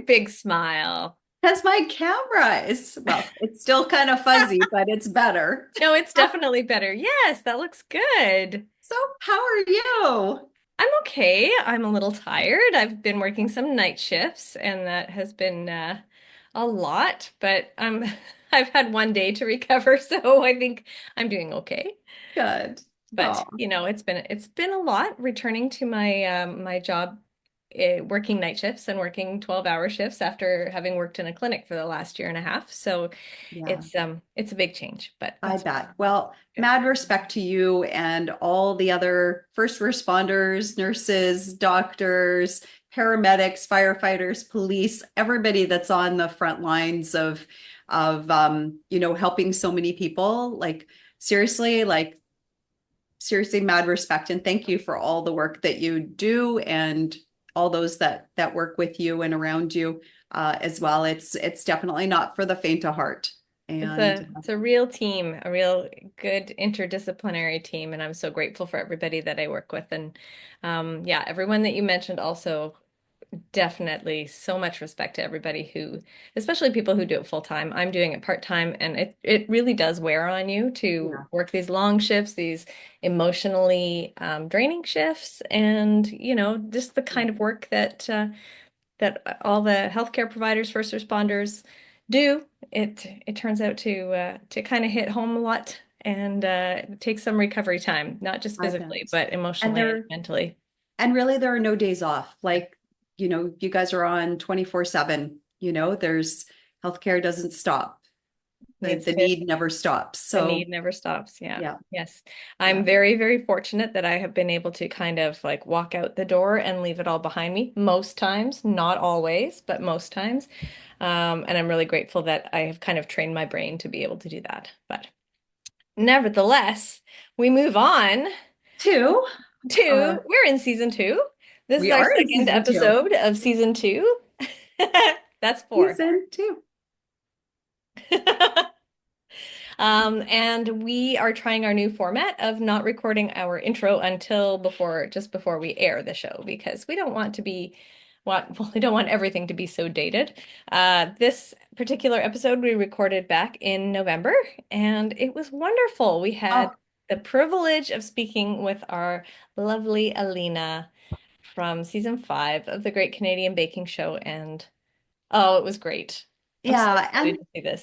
big smile? Because my camera is, well, it's still kind of fuzzy, but it's better. No, it's definitely better. Yes, that looks good. So, how are you? I'm okay. I'm a little tired. I've been working some night shifts, and that has been a lot, but I've had one day to recover, so I think I'm doing okay. Good. But Oh, it's been a lot returning to my job, working night shifts and working 12-hour shifts after having worked in a clinic for the last year and a half. So yeah, it's a big change, but I that's bet. Well, good. mad respect to you and all the other first responders, nurses, doctors, paramedics, firefighters, police, everybody that's on the front lines of helping so many people. Seriously, mad respect and thank you for all the work that you do and all those that work with you and around you as well. It's definitely not for the faint of heart. It's And a real team, a real good interdisciplinary team, and I'm so grateful for everybody that I work with. And yeah, everyone that you mentioned also, definitely so much respect to everybody who, especially people who do it full time. I'm doing it part time, and it really does wear on you to yeah, work these long shifts, these emotionally draining shifts, and just the kind of work that all the healthcare providers, first responders do. It turns out to kind of hit home a lot and take some recovery time, not just I bet. physically, but And emotionally and there mentally. and really there are no days off. You guys are on 24/7. There's healthcare doesn't stop. The Needs the to need never stops. The So need never stops. Yeah. yeah, Yes. yeah. I'm very, very fortunate that I have been able to kind of like walk out the door and leave it all behind me most times, not always, but most times. And I'm really grateful that I have kind of trained my brain to be able to do that. But nevertheless, we move on Two, to, uh, we're in season two. This is we our are in second season two. episode of season two. That's four. Season two. And we are trying our new format of not recording our intro until just before we air the show because we don't want to be well, we don't want everything to be so dated. This particular episode we recorded back in November, and it was wonderful. We had Oh, the privilege of speaking with our lovely Alina from season 5 of the Great Canadian Baking Show, and oh, it was great. I'm so yeah, and excited to see this.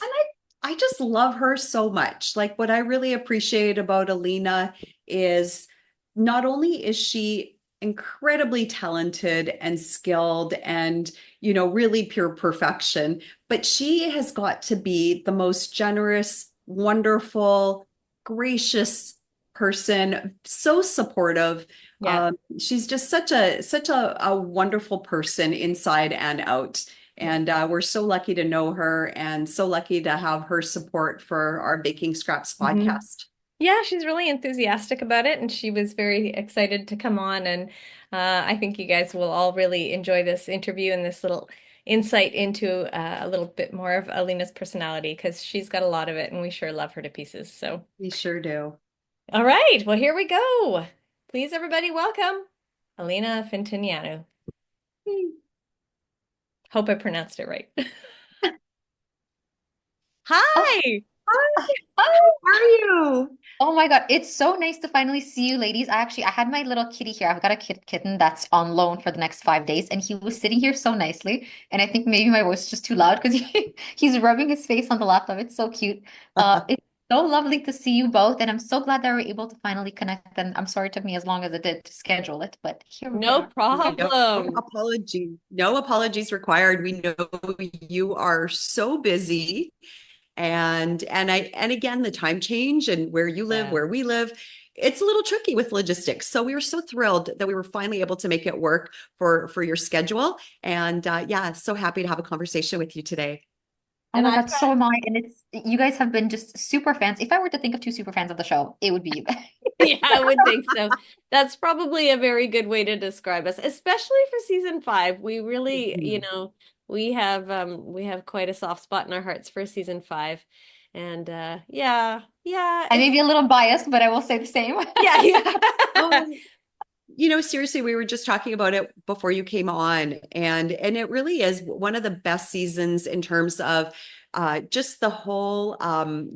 I just love her so much. Like what I really appreciate about Alina is not only is she incredibly talented and skilled and really pure perfection, but she has got to be the most generous, wonderful, gracious person, so supportive. Yeah. She's just such a wonderful person inside and out. Yeah. And we're so lucky to know her and so lucky to have her support for our Baking Scraps Mhm. podcast. Yeah, she's really enthusiastic about it, and she was very excited to come on. And I think you guys will all really enjoy this interview and this little insight into a little bit more of Alina's personality because she's got a lot of it, and we sure love her to pieces. So, We sure do. all right, well, here we go. Please, everybody, welcome Alina Fintineanu. Hope I pronounced it right. Oh, Hi. Hi, oh, how are you? oh my God. It's so nice to finally see you, ladies. I had my little kitty here. I've got a kitten that's on loan for the next 5 days, and he was sitting here so nicely. And I think maybe my voice is just too loud because he's rubbing his face on the laptop. It's so cute. It's so lovely to see you both, and I'm so glad that we were able to finally connect. And I'm sorry it took me as long as it did to schedule it, but here we No are. No problem. apology. No apologies required. We know you are so busy. And again, the time change and where you live, Yeah. where we live, it's a little tricky with logistics. So we were so thrilled that we were finally able to make it work for your schedule. And yeah, so happy to have a conversation with you today. Oh And my I've God, got so am I. And it's you guys have been just super fans. If I were to think of two super fans of the show, it would be you guys. Yeah, I would think so. That's probably a very good way to describe us, especially for season 5. We really, Mhm. we have quite a soft spot in our hearts for season 5. And yeah, I may be a little biased, but I will say the same. yeah, yeah. Oh, seriously, we were just talking about it before you came on, and it really is one of the best seasons in terms of just the whole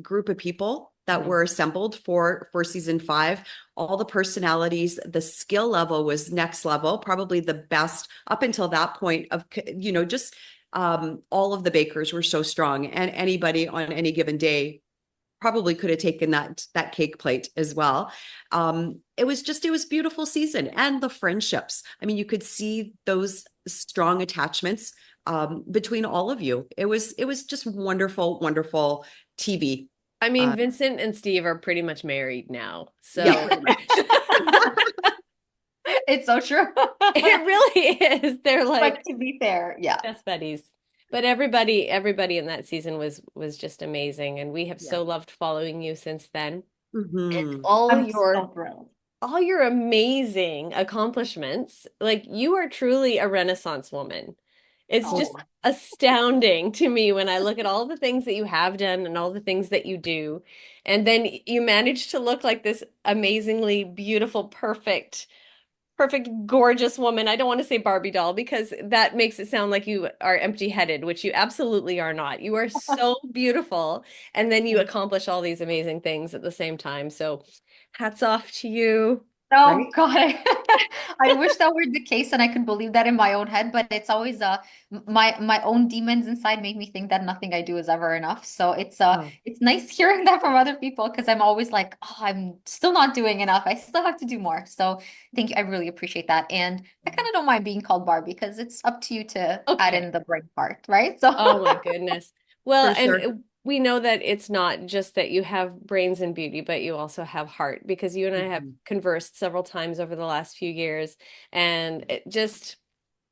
group of people that Mhm. were assembled for season 5. All the personalities, the skill level was next level, probably the best up until that point of just all of the bakers were so strong, and anybody on any given day probably could have taken that cake plate as well. It was beautiful season, and the friendships. I mean, you could see those strong attachments between all of you. It was just wonderful, wonderful TV. I mean, Uh, Vincent and Steve are pretty much married now. yeah, So pretty much. It's so true. it really is. They're But like to be fair, yeah. best buddies. But everybody in that season was just amazing, and we have Yeah. so loved following you since then. And Hmm. I'm so thrilled. all your amazing accomplishments. Like you are truly a Renaissance woman. It's just Oh, astounding to me when I look at all the things that you have done and all the things that you do. And then you manage to look like this amazingly beautiful, perfect, gorgeous woman. I don't want to say Barbie doll because that makes it sound like you are empty-headed, which you absolutely are not. You are so beautiful. And then you accomplish all these amazing things at the same time. So hats off to you. oh Right? God. I wish that were the case and I could believe that in my own head, but it's always my own demons inside make me think that nothing I do is ever enough. So Oh. it's nice hearing that from other people because I'm always like, oh, I'm still not doing enough. I still have to do more. So thank you. I really appreciate that. And I kind of don't mind being called Barbie because it's up to you to add Okay. in the brain part, right? So Oh my goodness. Well, For and sure. we know that it's not just that you have brains and beauty, but you also have heart because you and I have Mhm. conversed several times over the last few years. And it just,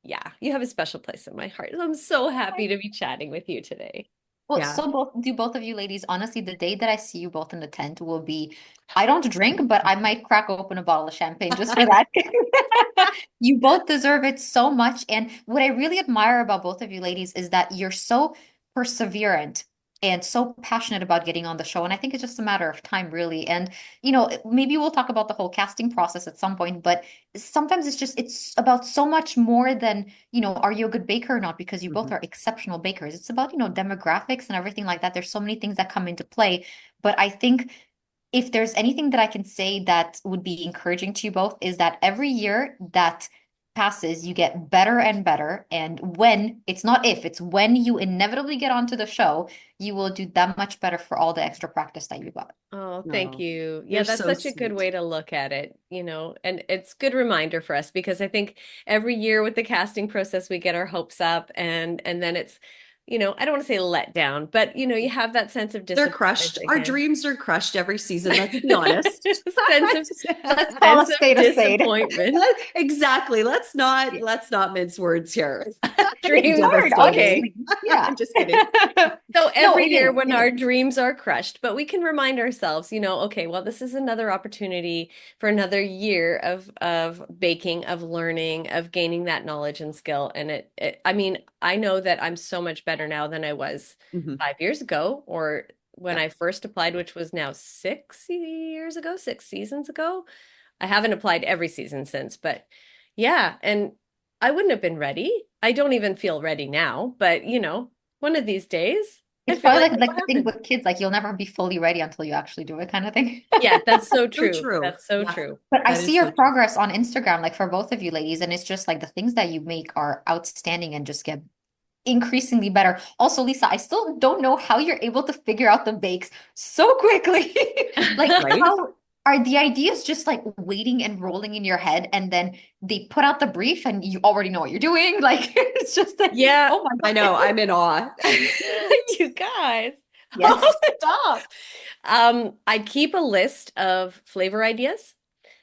yeah, you have a special place in my heart. I'm so happy to be chatting with you today. well, Yeah. so both of you ladies, honestly, the day that I see you both in the tent will be, I don't drink, but I might crack open a bottle of champagne just for that. You both deserve it so much. And what I really admire about both of you ladies is that you're so perseverant and so passionate about getting on the show. And I think it's just a matter of time, really. And, maybe we'll talk about the whole casting process at some point, but sometimes it's about so much more than are you a good baker or not? Because you both Mhm. are exceptional bakers. It's about, demographics and everything like that. There's so many things that come into play. But I think if there's anything that I can say that would be encouraging to you both is that every year that passes, you get better and better. And when, it's not if, it's when you inevitably get onto the show, you will do that much better for all the extra practice that you got. Oh, thank No, you. Yeah, you're that's so such a good sweet. way to look at it, and it's good reminder for us because I think every year with the casting process we get our hopes up and then it's, I don't want to say let down, but you have that sense of They're disappointment crushed. Our again. dreams are crushed every season. Let's be honest. Sense of Let's call a sense of spade a spade. disappointment. Exactly. Let's not Yeah. let's not mince words here. It's Dreams. hard, Okay. Devastating. honestly. Yeah. I'm just kidding. So No, every it year is. when It our is. dreams are crushed, but we can remind ourselves, okay, well, this is another opportunity for another year of baking, of learning, of gaining that knowledge and skill. And I mean, I know that I'm so much better now than I was Mhm. 5 years ago or when Yeah. I first applied, which was now 6 years ago, 6 seasons ago. I haven't applied every season since, but yeah, and I wouldn't have been ready. I don't even feel ready now, but one of these days, I It's feel probably like like it will the thing happen. with kids, like you'll never be fully ready until you actually do it kind of thing. Yeah, that's so So true. true. That's so Yeah. true. But I That see is so your true. progress on Instagram, like for both of you ladies, and it's just like the things that you make are outstanding and just get increasingly better. Also, Lisa, I still don't know how you're able to figure out the bakes so quickly. Like, Right? how are the ideas just like waiting and rolling in your head, and then they put out the brief and you already know what you're doing? Like, it's just like, Yeah, oh my I know. God. I'm in awe. you guys. Oh, Yes. stop. I keep a list of flavor ideas.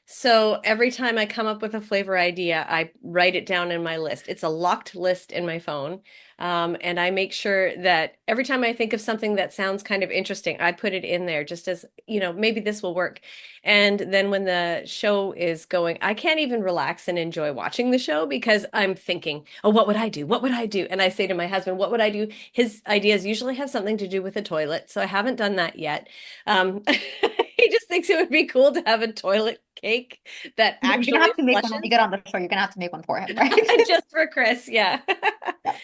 So every time I come up with a flavor idea, I write it down in my list. It's a locked list in my phone. And I make sure that every time I think of something that sounds kind of interesting, I put it in there just as, maybe this will work. And then when the show is going, I can't even relax and enjoy watching the show because I'm thinking, oh, what would I do? What would I do? And I say to my husband, what would I do? His ideas usually have something to do with the toilet. So I haven't done that yet. He just thinks it would be cool to have a toilet cake that You're gonna actually have to make one when you flushes. get on the show. You're gonna have to make one for him, right? Just for Chris, yeah. Yeah.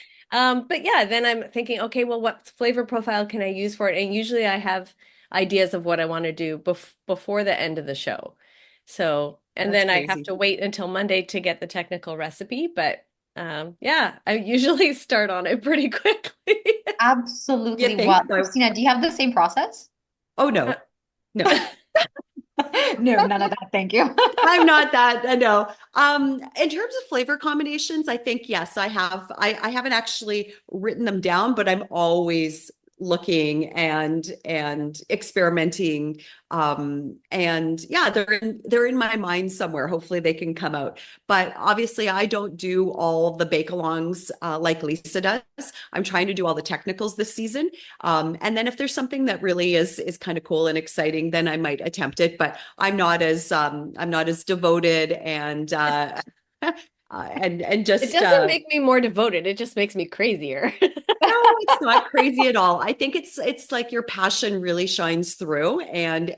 But yeah, then I'm thinking, okay, well, what flavor profile can I use for it? And usually I have ideas of what I want to do before the end of the show. So, and That's then I have crazy. to wait until Monday to get the technical recipe, but yeah, I usually start on it pretty quickly. You Absolutely. think Wow. so? Christina, do you have the same process? Oh Uh, no, no. No, none of that. Thank you. I'm not that, no. In terms of flavor combinations, I think yes, I have. I haven't actually written them down, but I'm always looking and experimenting. And yeah, they're in my mind somewhere. Hopefully they can come out. But obviously I don't do all the bake-alongs like Lisa does. I'm trying to do all the technicals this season. And then if there's something that really is kind of cool and exciting, then I might attempt it. But I'm not as devoted and It just doesn't make me more devoted, it just makes me crazier. no, it's not crazy at all. I think it's like your passion really shines through and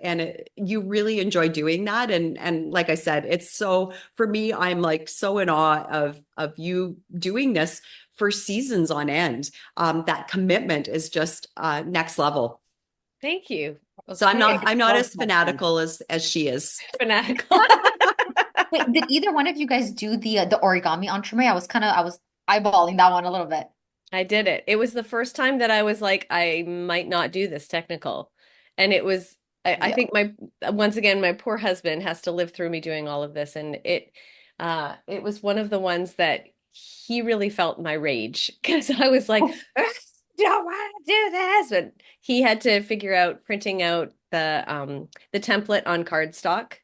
you really enjoy doing that. And like I said, it's so for me, I'm like so in awe of you doing this for seasons on end. That commitment is just next level. Thank you. So I'm not Okay. I'm not So as much fun. fanatical as she is. Fanatical. Wait, did either one of you guys do the origami entremet? I was eyeballing that one a little bit. I did it. It was the first time that I was like, I might not do this technical. And it was, I Yeah. think once again, my poor husband has to live through me doing all of this. And it was one of the ones that he really felt my rage because I was like, "I don't want to do this." But he had to figure out printing out the template on cardstock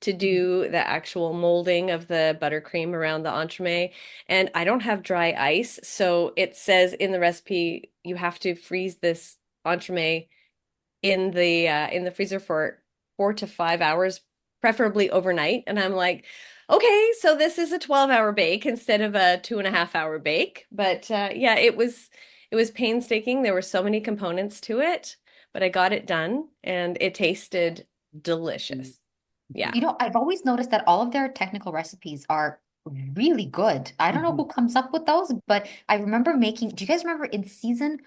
to do the actual molding of the buttercream around the entremet. And I don't have dry ice, so it says in the recipe you have to freeze this entremet in the freezer for 4 to 5 hours, preferably overnight. And I'm like, okay, so this is a 12-hour bake instead of a 2.5 hour bake. But yeah, it was painstaking. There were so many components to it, but I got it done and it tasted delicious. Yeah. I've always noticed that all of their technical recipes are really good. I don't know Mhm. who comes up with those, but I remember do you guys remember in season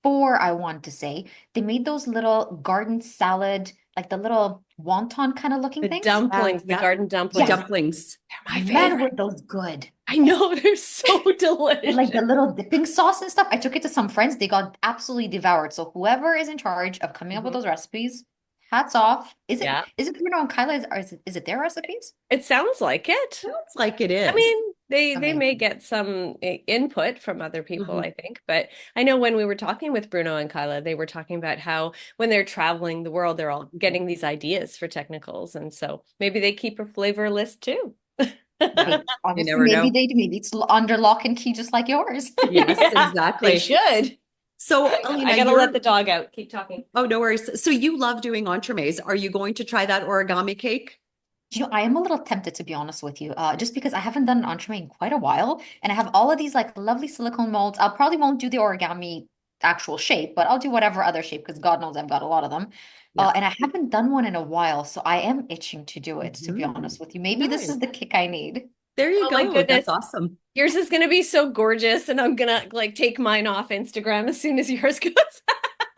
4, I want to say, they made those little garden salad, like the little wonton kind of looking The things? dumplings, the Yeah, garden dumplings, Yes. dumplings. they're my Man, were favorite. those good. I know they're so With like the delicious. little dipping sauce and stuff. I took it to some friends. They got absolutely devoured. So whoever is in charge of coming up with Mhm. those recipes, hats off. Is it Yeah, is it Bruno and Kyla? Is it their recipes? it sounds like it. Sounds like it I is. mean, they may Amazing. get some input from other people, Mhm. I think. But I know when we were talking with Bruno and Kyla, they were talking about how when they're traveling the world, they're all getting these ideas for technicals. And so maybe they keep a flavor list too. Yeah, Hey, you honestly, never maybe know. they do. Maybe it's under lock and key, just like yours. Yes, Yeah, they exactly. should. So, I Alina, gotta let the dog out. Keep talking. oh, no worries. So you love doing entremets. Are you going to try that origami cake? I am a little tempted to be honest with you, just because I haven't done an entremet in quite a while, and I have all of these like lovely silicone molds. I probably won't do the origami actual shape, but I'll do whatever other shape because God knows I've got a lot of them. Yeah. And I haven't done one in a while, so I am itching to do it, to be Mhm. honest with you. Maybe this Nice. is the kick I need. There you Oh my go. That's goodness. awesome. Yours is gonna be so gorgeous, and I'm gonna like take mine off Instagram as soon as yours goes.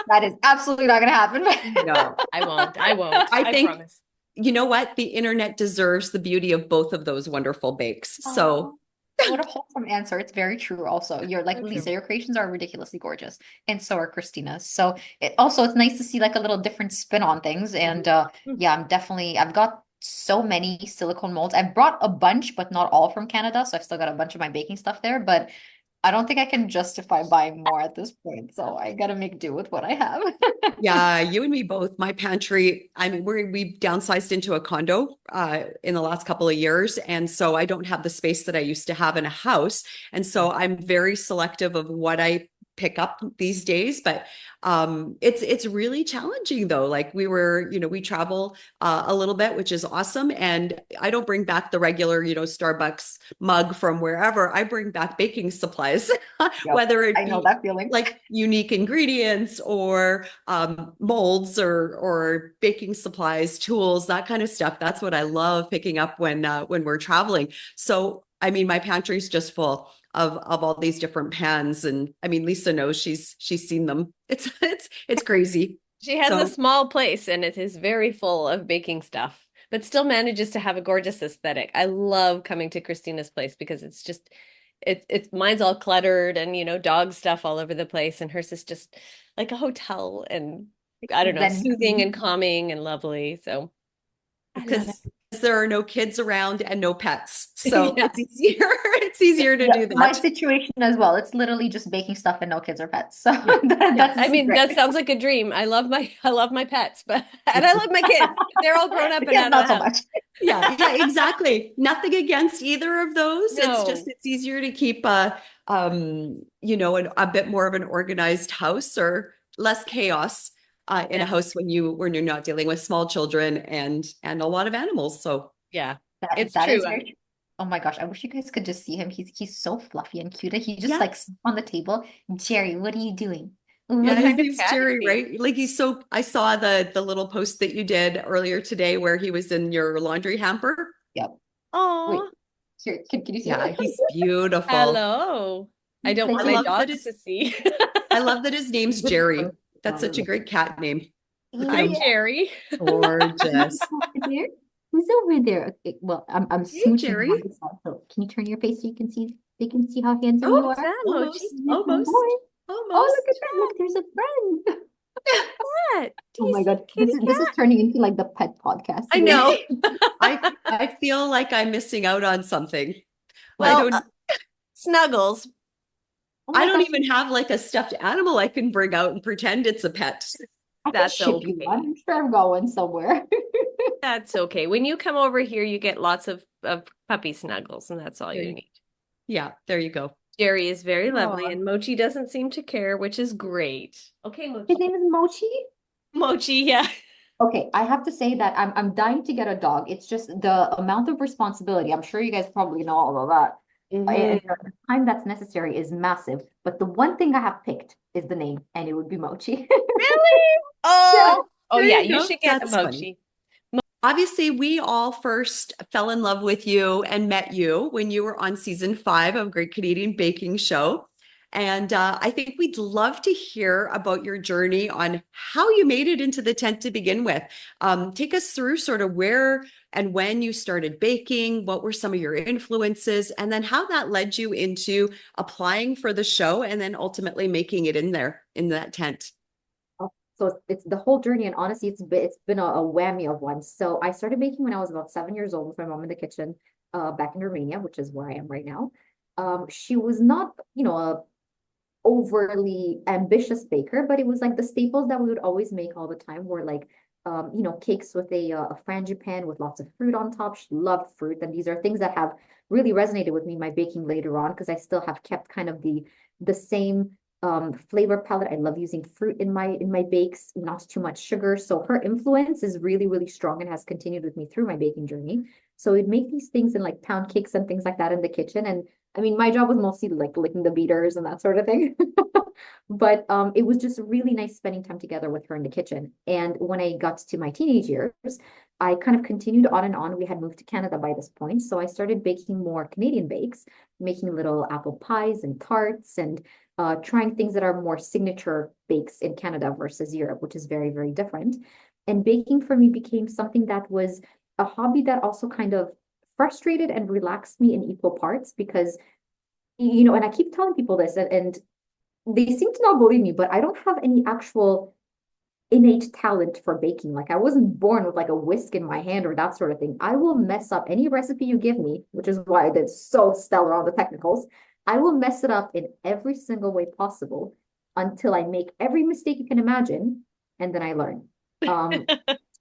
That is absolutely not going to happen. No, I won't. I won't. I I think, promise. you know what? The internet deserves the beauty of both of those wonderful bakes. So, Oh, what a wholesome answer. It's very true also. You're like So Lisa, true. your creations are ridiculously gorgeous. And so are Christina's. So it's nice to see like a little different spin on things. And Mhm. yeah, I've got so many silicone molds. I brought a bunch, but not all from Canada. So I've still got a bunch of my baking stuff there, but I don't think I can justify buying more at this point. So I gotta make do with what I have. yeah, you and me both. My pantry, I mean, we've downsized into a condo in the last couple of years. And so I don't have the space that I used to have in a house. And so I'm very selective of what I pick up these days. But it's really challenging though. Like we travel a little bit, which is awesome. And I don't bring back the regular, Starbucks mug from wherever. I bring back baking supplies, Yep. whether it I know be that feeling. like unique ingredients or molds or baking supplies, tools, that kind of stuff. That's what I love picking up when we're traveling. So I mean, my pantry's just full of all these different pans, and I mean, Lisa knows she's seen them. It's crazy. She has a So small place and it is very full of baking stuff, but still manages to have a gorgeous aesthetic. I love coming to Christina's place because it's just it's mine's all cluttered and dog stuff all over the place, and hers is just like a hotel, and I don't know, Then soothing and calming and lovely. So I love it. because there are no kids around and no pets, so Yeah. it's easier. It's easier to yeah, do my that. situation as well. It's literally just baking stuff and no kids or pets. So Yeah, yeah. that's the I mean, secret. that sounds like a dream. I love my pets, but and I love my kids. They're all grown up The and kids, out of not the so house. much. Yeah, exactly. Nothing against either of those. It's just No. it's easier to keep a bit more of an organized house or less chaos in a Yeah. house when you're not dealing with small children and a lot of animals. So Yeah. That It's that true. is very true. Oh my gosh, I wish you guys could just see him. He's so fluffy and cute. He just yeah, like sits on the table. Jerry, what are you doing? yeah, What What are his kind you of name's cat is Jerry, he? right? Like I saw the little post that you did earlier today where he was in your laundry hamper. Yep. Wait, Oh, here, can you see Yeah, it? he's beautiful. hello. I don't Like want I my he love that dogs it's to see. I love that his name's this is Jerry. from That's such a great cat name. Look at Hi, him. yeah. Jerry. Who's Gorgeous. over there? Who's over there? Okay, well, I'm Hey, smooching him on Jerry. this side. So can you turn your face so you can see they can see how handsome you Oh, What's are? that, Mochi? almost, Yes, my boy. almost, Oh, look at almost. that. Look, there's a friend. Cat. Do Oh you my see God. kitty This is cat? turning into like the pet podcast I today. know. I feel like I'm missing out on something. I Well, don't Snuggles. Oh I my don't gosh. even have like a stuffed animal I can bring out and pretend it's a pet. I can That's ship you one. okay. I'm sure I'm going somewhere. That's okay. When you come over here, you get lots of puppy snuggles, and that's all you Okay. need. Yeah, there you go. Jerry is very lovely, Oh, and Mochi doesn't seem to care, which is great. Okay, his Mochi. name is Mochi. Mochi, yeah. Okay, I have to say that I'm dying to get a dog. It's just the amount of responsibility. I'm sure you guys probably know all of that. And Hmm. the time that's necessary is massive. But the one thing I have picked is the name, and it would be Mochi. Really? Yeah. Oh There yeah, you you go. should get a That's funny. Mochi. Obviously, we all first fell in love with you and met you when you were on season 5 of Great Canadian Baking Show. And I think we'd love to hear about your journey on how you made it into the tent to begin with. Take us through sort of where and when you started baking, what were some of your influences, and then how that led you into applying for the show and then ultimately making it in there in that tent. So it's the whole journey, and honestly, it's been a whammy of ones. So I started baking when I was about 7 years old with my mom in the kitchen, back in Romania, which is where I am right now. She was not, a overly ambitious baker, but it was like the staples that we would always make all the time were like, cakes with a frangipan with lots of fruit on top. She loved fruit, and these are things that have really resonated with me in my baking later on because I still have kept kind of the same flavor palette. I love using fruit in my bakes, not too much sugar. So her influence is really, really strong and has continued with me through my baking journey. So we'd make these things in like pound cakes and things like that in the kitchen. And I mean, my job was mostly like licking the beaters and that sort of thing. But it was just really nice spending time together with her in the kitchen. And when I got to my teenage years, I kind of continued on and on. We had moved to Canada by this point. So I started baking more Canadian bakes, making little apple pies and tarts and trying things that are more signature bakes in Canada versus Europe, which is very, very different. And baking for me became something that was a hobby that also kind of frustrated and relaxed me in equal parts because, and I keep telling people this, and they seem to not believe me, but I don't have any actual innate talent for baking. Like I wasn't born with like a whisk in my hand or that sort of thing. I will mess up any recipe you give me, which is why I did so stellar on the technicals. I will mess it up in every single way possible until I make every mistake you can imagine, and then I learn.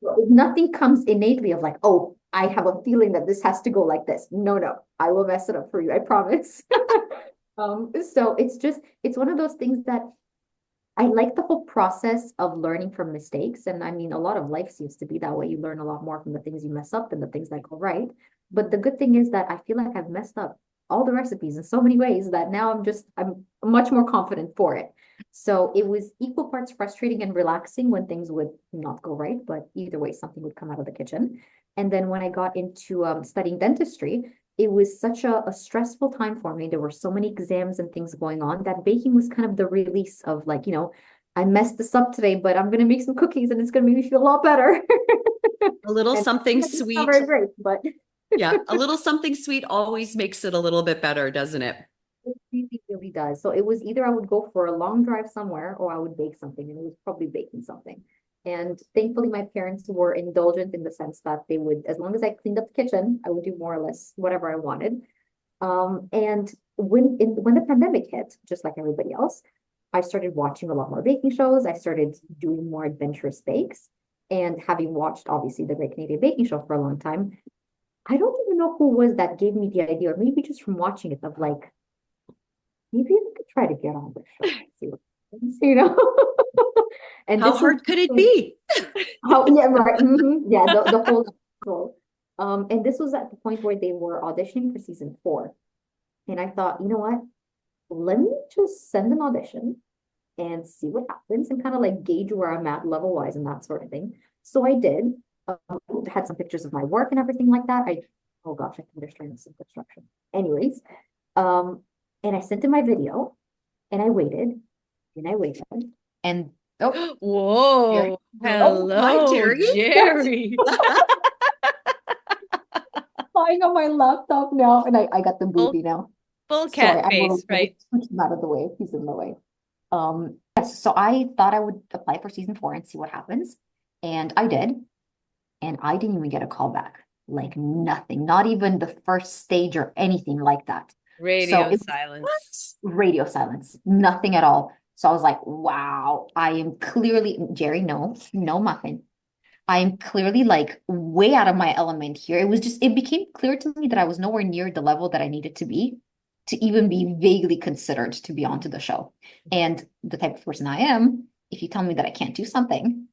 So nothing comes innately of like, oh, I have a feeling that this has to go like this. No, no, I will mess it up for you. I promise. So it's one of those things that I like the whole process of learning from mistakes. And I mean, a lot of life seems to be that way. You learn a lot more from the things you mess up than the things that go right. But the good thing is that I feel like I've messed up all the recipes in so many ways that now I'm much more confident for it. So it was equal parts frustrating and relaxing when things would not go right, but either way, something would come out of the kitchen. And then when I got into studying dentistry, it was such a stressful time for me. There were so many exams and things going on that baking was kind of the release of like, I messed this up today, but I'm gonna make some cookies and it's gonna make me feel a lot better. A little And something it's not sweet. very great, but Yeah, a little something sweet always makes it a little bit better, doesn't it? it really, really does. So it was either I would go for a long drive somewhere or I would bake something, and it was probably baking something. And thankfully, my parents were indulgent in the sense that they would, as long as I cleaned up the kitchen, I would do more or less whatever I wanted. And when the pandemic hit, just like everybody else, I started watching a lot more baking shows. I started doing more adventurous bakes. And having watched obviously the Great Canadian Baking Show for a long time, I don't even know who was that gave me the idea, or maybe just from watching it of like, maybe I could try to get on the show and see what happens. And How this was hard could it be? how, yeah, right. Yeah, the whole. And this was at the point where they were auditioning for season 4. And I thought, you know what? Let me just send an audition and see what happens and kind of like gauge where I'm at level wise and that sort of thing. So I did. Had some pictures of my work and everything like that. Oh gosh, I think they're trying some construction. Anyways, um, and I sent in my video and I waited, and oh, Jerry. Whoa. Oh, hi, Hello, Jerry. Jerry. flying on my laptop now, and I got the Full, booby now. full Sorry, cat I will face, right? switch him out of the way. He's in the way. Yes, so I thought I would apply for season 4 and see what happens. And I did. And I didn't even get a call back. Like nothing, not even the first stage or anything like that. So Radio it was silence. radio silence, nothing at all. So I was like, wow, I am clearly, Jerry, no muffin. I am clearly like way out of my element here. It became clear to me that I was nowhere near the level that I needed to be to even be vaguely considered to be onto the show. And the type of person I am, if you tell me that I can't do something,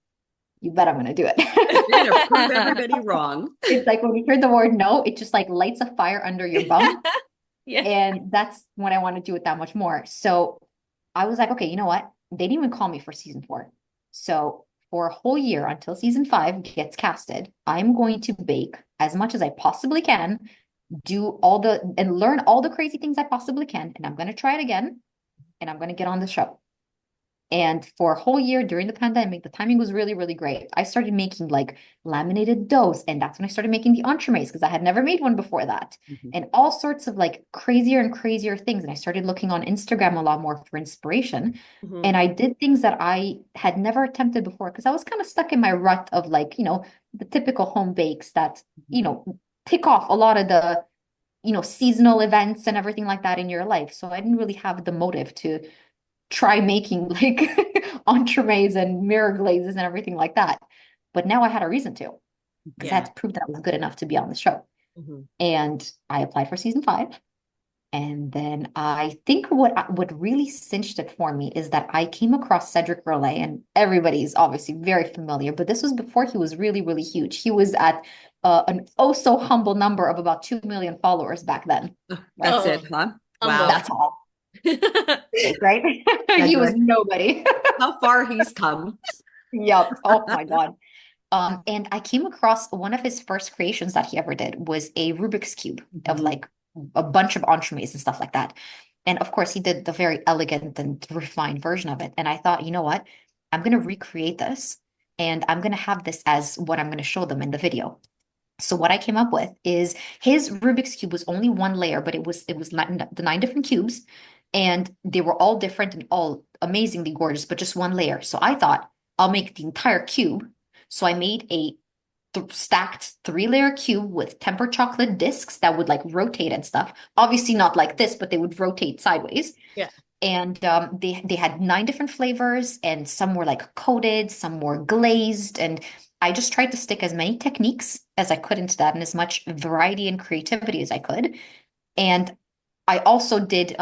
you bet I'm going to do You're going to prove it. everybody wrong. It's like when you hear the word no, it just like lights a fire under your bum. Yeah. And that's when I want to do it that much more. So I was like, okay, you know what? They didn't even call me for season 4. So for a whole year until season 5 gets casted, I'm going to bake as much as I possibly can, and learn all the crazy things I possibly can. And I'm going to try it again, and I'm going to get on the show. And for a whole year during the pandemic, the timing was really, really great. I started making like laminated doughs, and that's when I started making the entremets because I had never made one before that, and all sorts of like crazier and crazier things. And I started looking on Instagram a lot more for inspiration. And I did things that I had never attempted before because I was kind of stuck in my rut of like, the typical home bakes that, tick off a lot of the, seasonal events and everything like that in your life. So I didn't really have the motive to try making like entremets and mirror glazes and everything like that. But now I had a reason to, because I had to prove that I was good enough to be on the show. And I applied for season 5. And then I think what really cinched it for me is that I came across Cedric Rollet, and everybody's obviously very familiar, but this was before he was really, really huge. He was at an oh so humble number of about 2 million followers back then. That's Oh, it, huh? humble. Wow. That's all, right? He was nobody. How far he's come. Yep. Oh my God. And I came across one of his first creations that he ever did was a Rubik's Cube of like a bunch of entremets and stuff like that. And of course, he did the very elegant and refined version of it. And I thought, you know what? I'm going to recreate this, and I'm going to have this as what I'm going to show them in the video. So what I came up with is his Rubik's Cube was only one layer, but it was the 9 different cubes, and they were all different and all amazingly gorgeous, but just one layer. So I thought I'll make the entire cube. So I made a stacked 3-layer cube with tempered chocolate discs that would like rotate and stuff. Obviously not like this, but they would rotate sideways. Yeah. And they had 9 different flavors, and some were like coated, some were glazed, and I just tried to stick as many techniques as I could into that and as much variety and creativity as I could. And I also did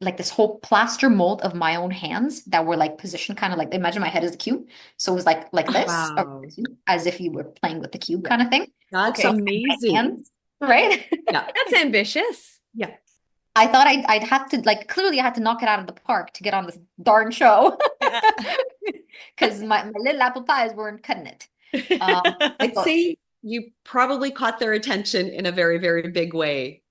like this whole plaster mold of my own hands that were like positioned kind of like, imagine my head as a cube. So it was like this, Wow. as if you were playing with the cube Yeah. kind of thing. That's So Okay, my amazing. hands, right? Yeah. that's ambitious. Yeah. I thought I'd have to like, clearly I had to knock it out of the park to get on this darn show because my little apple pies weren't cutting it. I'd So say you probably caught their attention in a very, very big way,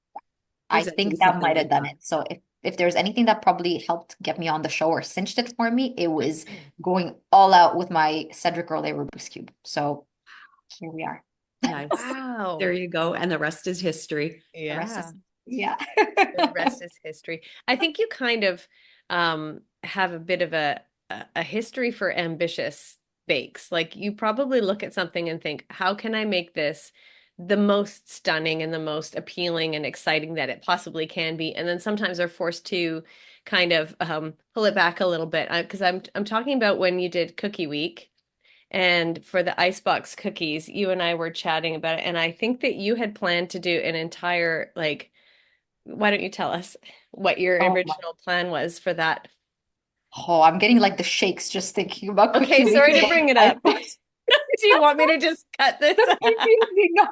I presenting think that something might have like done that. it. So if there's anything that probably helped get me on the show or cinched it for me, it was going all out with my Cedric Rollet Rubik's Cube. So here we are. Nice. There Wow. you go. And the rest is history. The rest Yeah. is, yeah. The rest is history. I think you kind of have a bit of a history for ambitious bakes. Like you probably look at something and think, how can I make this the most stunning and the most appealing and exciting that it possibly can be? And then sometimes are forced to kind of pull it back a little bit. Because I'm talking about when you did Cookie Week. And for the icebox cookies, you and I were chatting about it. And I think that you had planned to do an entire like why don't you tell us what your Oh my, original plan was for that? oh, I'm getting like the shakes just thinking about Okay, Cookie Week sorry and to going bring it to up. Icebox. Do you want me to just cut this? No.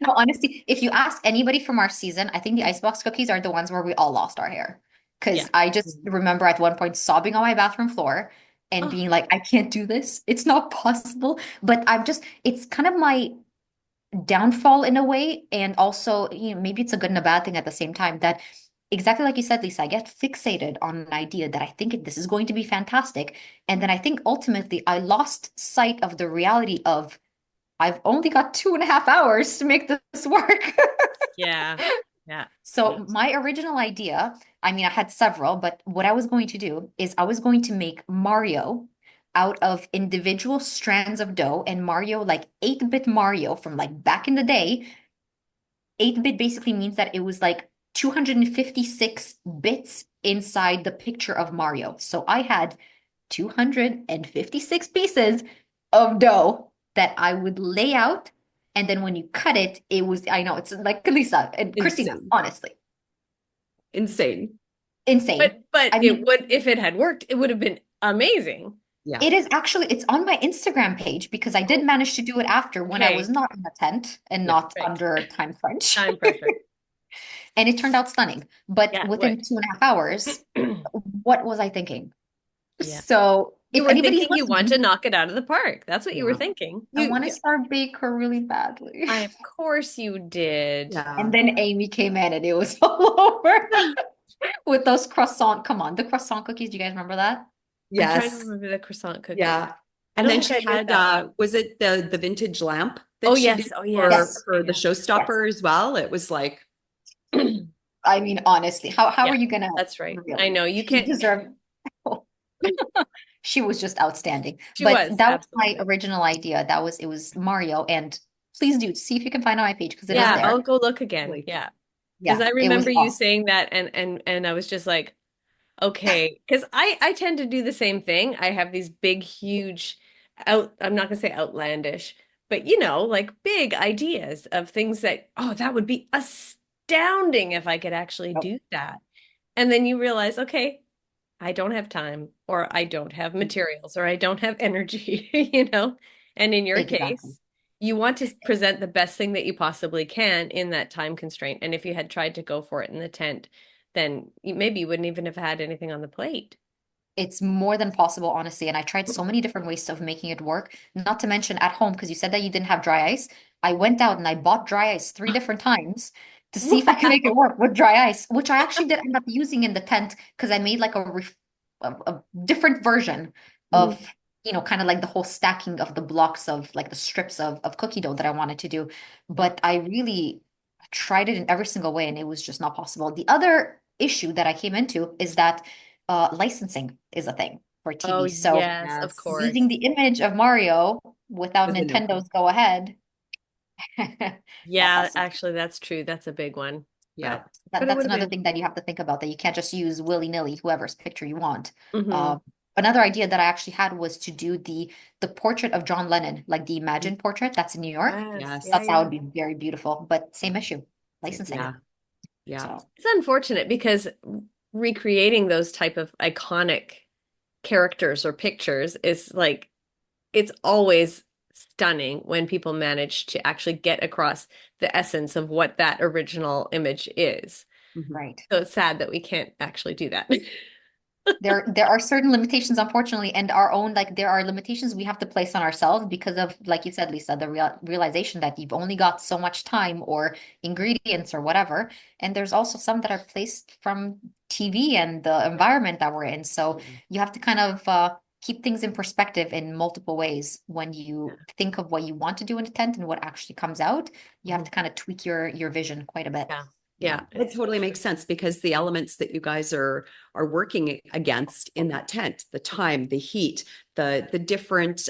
No, honestly, if you ask anybody from our season, I think the icebox cookies are the ones where we all lost our hair. Yeah. Because I just remember at one point sobbing on my bathroom floor and Oh, being like, I can't do this. It's not possible. But I'm just, it's kind of my downfall in a way. And also, maybe it's a good and a bad thing at the same time that exactly like you said, Lisa, I get fixated on an idea that I think this is going to be fantastic. And then I think ultimately I lost sight of the reality of I've only got 2.5 hours to make this work. yeah. Yeah. So my original idea, I mean, I had several, but what I was going to do is I was going to make Mario out of individual strands of dough and Mario, like 8-bit Mario from like back in the day. 8-bit basically means that it was like 256 bits inside the picture of Mario. So I had 256 pieces of dough that I would lay out. And then when you cut it, it was, I know it's like Lisa and Christina, Insane. honestly, Insane. insane. But I it mean, would if it had worked, it would have been amazing. Yeah. it is actually, it's on my Instagram page because I did manage to do it after when I was Okay. not in a tent and Yeah. not Right. under time crunch. Time pressure. And it turned out stunning. But Yeah. within 2.5 hours, what was I thinking? Yeah. So You if were anybody's thinking you want to listening, knock it out of the park. That's what you were Yeah. thinking. I You, want to you start baker really badly. I of course you did. Yeah. And then Amy came in and it was all over with those croissant. Come on, the croissant cookies. Do you guys remember that? I'm trying to Yes. remember the croissant cookie. Yeah. I And don't then think I she did had that one. was it the vintage lamp Oh that she yes. did Oh for yes. Yes. the Yes. showstopper as well? It was like, I mean, honestly, how Yeah, are you gonna that's right. I really? know you She can't. deserved. She was just outstanding. She But was that was my absolutely. original idea. It was Mario. And please do see if you can find on my page because it is Yeah, there. I'll go look again. like, Yeah, because Yeah, I it was remember you awesome. saying that, and I was just like, okay, because I tend to do the same thing. I have these big, huge, out. I'm not gonna say outlandish, but like big ideas of things that that would be astounding if I could actually Yep, do that. And then you realize, okay, I don't have time, or I don't have materials, or I don't have energy, And in your exactly. case, you want to present the best thing that you possibly can in that time constraint. And if you had tried to go for it in the tent, then maybe you wouldn't even have had anything on the plate. It's more than possible, honestly. And I tried so many different ways of making it work, not to mention at home, because you said that you didn't have dry ice. I went out and I bought dry ice 3 different times to see if I could make it Wow. work with dry ice, which I actually did end up using in the tent because I made like a different version of, mm, kind of like the whole stacking of the blocks of like the strips of cookie dough that I wanted to do. But I really tried it in every single way and it was just not possible. The other issue that I came into is that licensing is a thing for Oh, TV. So yes, of yes, course. using the image of Mario without was a no. Nintendo's go ahead, not Yeah, possible. actually, that's true. That's a big one. Yeah. But That, but it that's would have another been. thing that you have to think about that you can't just use willy-nilly whoever's picture you want. Hmm. Um, Another idea that I actually had was to do the portrait of John Lennon, like the Imagine portrait that's in New York. Yes, yeah, Yes. Thought that yeah. would be very beautiful, but same issue, licensing. Yeah. Yeah. So It's unfortunate because recreating those type of iconic characters or pictures is like it's always stunning when people manage to actually get across the essence of what that original image is. Mhm. Right. So it's sad that we can't actually do that. There are certain limitations, unfortunately, and our own, like, there are limitations we have to place on ourselves because of, like you said, Lisa, the realization that you've only got so much time or ingredients or whatever. And there's also some that are placed from TV and the environment that we're in. So you have to kind of keep things in perspective in multiple ways when you think of what you want to do in a tent and what actually comes out. You have to kind of tweak your vision quite a bit. Yeah. Yeah, Yeah. it totally makes sense because the elements that you guys are working against in that tent, the time, the heat, the different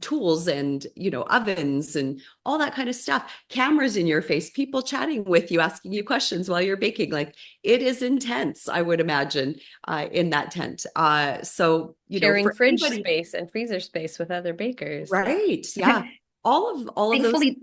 tools and ovens and all that kind of stuff, cameras in your face, people chatting with you, asking you questions while you're baking. Like it is intense, I would imagine, in that tent. So Sharing for fridge anybody, space and freezer space with other bakers. right? Yeah, all of those. Thankfully,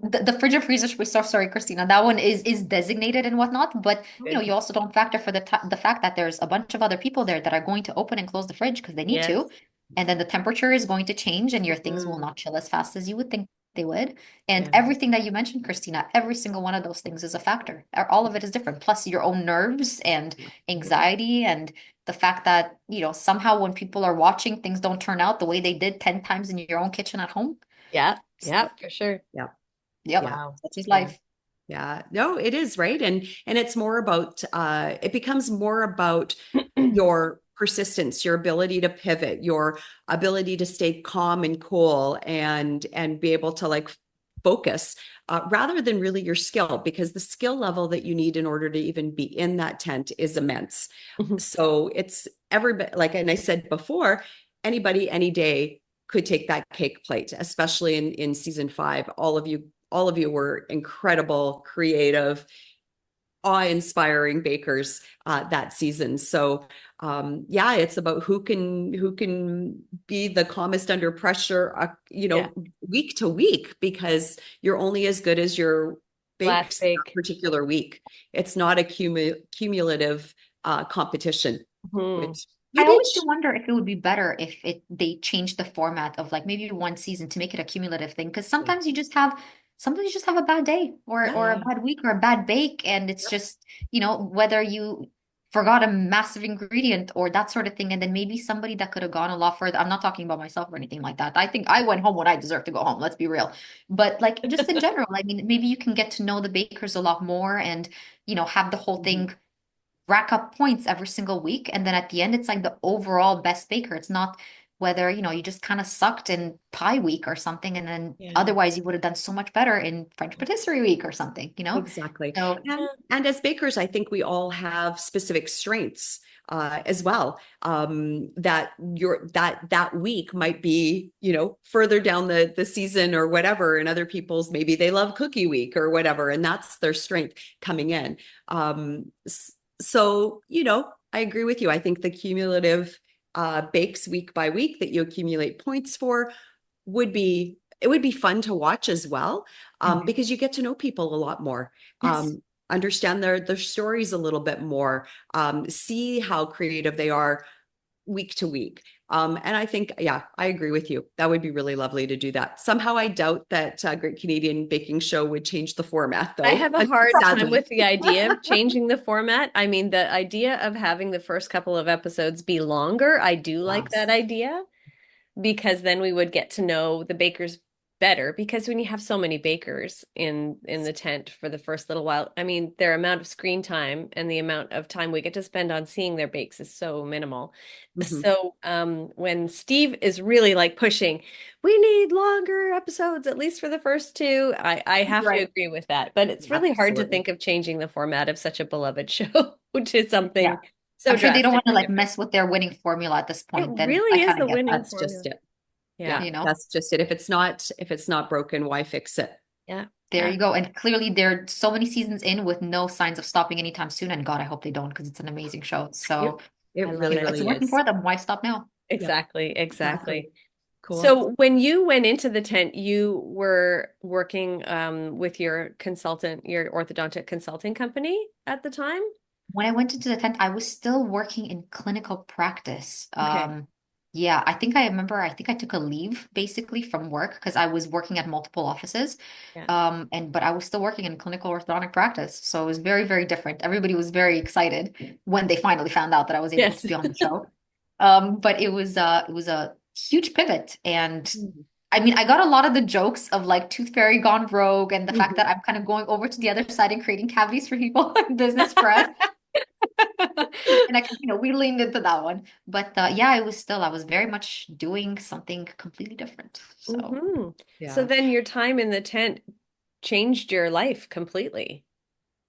the fridge and freezer space. So sorry, Christina. That one is designated and whatnot, but you also don't factor for the fact that there's a bunch of other people there that are going to open and close the fridge because they need Yes. to, and then the temperature is going to change, and your things will Mhm. not chill as fast as you would think they would. And Yeah. everything that you mentioned, Christina, every single one of those things is a factor. All of it is different. Plus your own nerves and anxiety, and the fact that somehow when people are watching, things don't turn out the way they did 10 times in your own kitchen at home. Yeah. So, Yeah, for sure. Yeah. yep, Yeah. Wow. such is Yeah. life. Yeah, no, it is right. And it's more about it becomes more about your persistence, your ability to pivot, your ability to stay calm and cool and be able to like focus rather than really your skill, because the skill level that you need in order to even be in that tent is immense. Mhm. So it's everybody, like, and I said before, anybody, any day could take that cake plate, especially in season 5. All of you were incredible, creative, awe-inspiring bakers that season. So yeah, it's about who can be the calmest under pressure, Yeah. week to week, because you're only as good as your Last bakes that bake. particular week. It's not a cumulative competition, Mhm. which I you always do reach. wonder if it would be better if they changed the format of like maybe one season to make it a cumulative thing. Because sometimes you just have a bad day Yeah. or a bad week or a bad bake, and it's just, whether you forgot a massive ingredient or that sort of thing, and then maybe somebody that could have gone a lot further. I'm not talking about myself or anything like that. I think I went home when I deserve to go home, let's be real. But like just in general, I mean, maybe you can get to know the bakers a lot more and have the whole Mhm. thing rack up points every single week. And then at the end, it's like the overall best baker. It's not whether, you just kind of sucked in pie week or something. And then Yeah. otherwise you would have done so much better in French patisserie week or something. Exactly. So And as bakers, I think we all have specific strengths as well. That week might be, further down the season or whatever, and other people's maybe they love cookie week or whatever, and that's their strength coming in. So, I agree with you. I think the cumulative bakes week by week that you accumulate points for would be fun to watch as well, Mhm. because you get to know people a lot more, Yes. understand their stories a little bit more, see how creative they are week to week. And I think, yeah, I agree with you. That would be really lovely to do that. Somehow I doubt that Great Canadian Baking Show would change the format, I though, have a hard time sadly. with the idea of changing the format. I mean, the idea of having the first couple of episodes be longer, I do like that Yes. idea because then we would get to know the bakers better because when you have so many bakers in the tent for the first little while, I mean, their amount of screen time and the amount of time we get to spend on seeing their bakes is so minimal. Mhm. So when Steve is really like pushing, we need longer episodes, at least for the first two, I have to Right. agree with that. But it's really hard to Absolutely. think of changing the format of such a beloved show to Yeah. something so I'm sure they don't want to drastically like different. mess with their winning formula at this It point. Then I really is kind the of get winning that, That's just formula. it. Yeah. Yeah, you know? that's just it. If it's not broken, why fix it? Yeah. There Yeah. you go. And clearly they're so many seasons in with no signs of stopping anytime soon. And God, I hope they don't because it's an amazing show. Yep. So I It love really, if it. it's really working is. for them, why stop now? Yep, Exactly. exactly. Exactly. Cool. So when you went into the tent, you were working with your consultant, your orthodontic consulting company at the time? When I went into the tent, I was still working in clinical practice. Okay. Yeah, I think I took a leave basically from work because I was working at multiple offices. Yeah. But I was still working in clinical orthodontic practice. So it was very, very different. Everybody was very excited when they finally found out that I was able Yes. to be on the show. But it was a huge pivot. And Mhm. I mean, I got a lot of the jokes of like Tooth Fairy gone rogue and the fact Mhm. that I'm kind of going over to the other side and creating cavities for people in business press. And we leaned into that one. But yeah, I was very much doing something completely different. So, Hmm. So Yeah. then your time in the tent changed your life completely.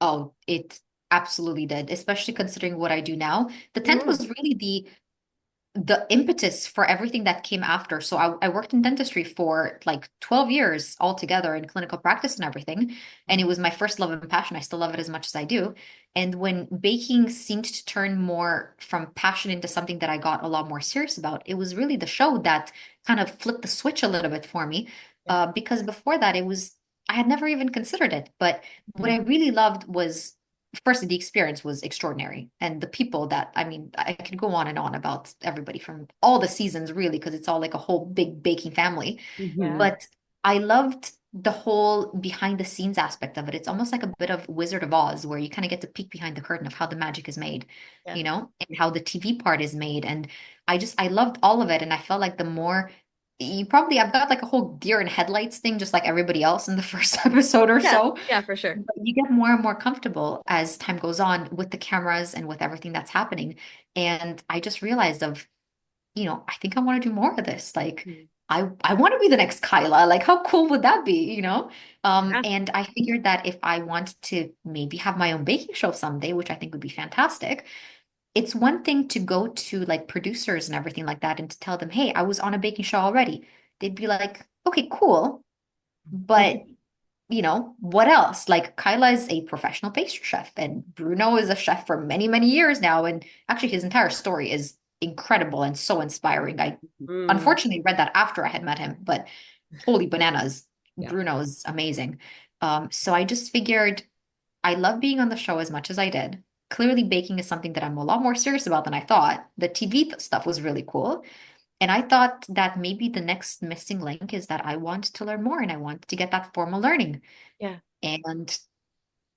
oh, it absolutely did, especially considering what I do now. The tent Mm. was really the impetus for everything that came after. So I worked in dentistry for like 12 years altogether in clinical practice and everything. And it was my first love and passion. I still love it as much as I do. And when baking seemed to turn more from passion into something that I got a lot more serious about, it was really the show that kind of flipped the switch a little bit for me. Yeah. Because before that, I had never even considered it. But what I Mhm. really loved was first, the experience was extraordinary. And the people that, I mean, I could go on and on about everybody from all the seasons, really, because it's all like a whole big baking family. Yeah. Hmm. But I loved the whole behind the scenes aspect of it. It's almost like a bit of Wizard of Oz, where you kind of get to peek behind the curtain of how the magic is made, Yeah. and how the TV part is made. And I loved all of it. And I felt like I've got like a whole deer in headlights thing, just like everybody else in the first episode or Yeah. so. Yeah, for sure. But you get more and more comfortable as time goes on with the cameras and with everything that's happening. And I just realized I think I want to do more of this. Like Mm. I want to be the next Kyla. Like how cool would that be? Yeah. And I figured that if I want to maybe have my own baking show someday, which I think would be fantastic, it's one thing to go to like producers and everything like that and to tell them, hey, I was on a baking show already. They'd be like, okay, cool. But what else? Like Kyla is a professional pastry chef, and Bruno is a chef for many, many years now. And actually, his entire story is incredible and so inspiring. I Mm. unfortunately read that after I had met him, but holy bananas, Yeah. Bruno's amazing. So I just figured I love being on the show as much as I did. Clearly, baking is something that I'm a lot more serious about than I thought. The TV stuff was really cool. And I thought that maybe the next missing link is that I want to learn more and I want to get that formal learning. Yeah. And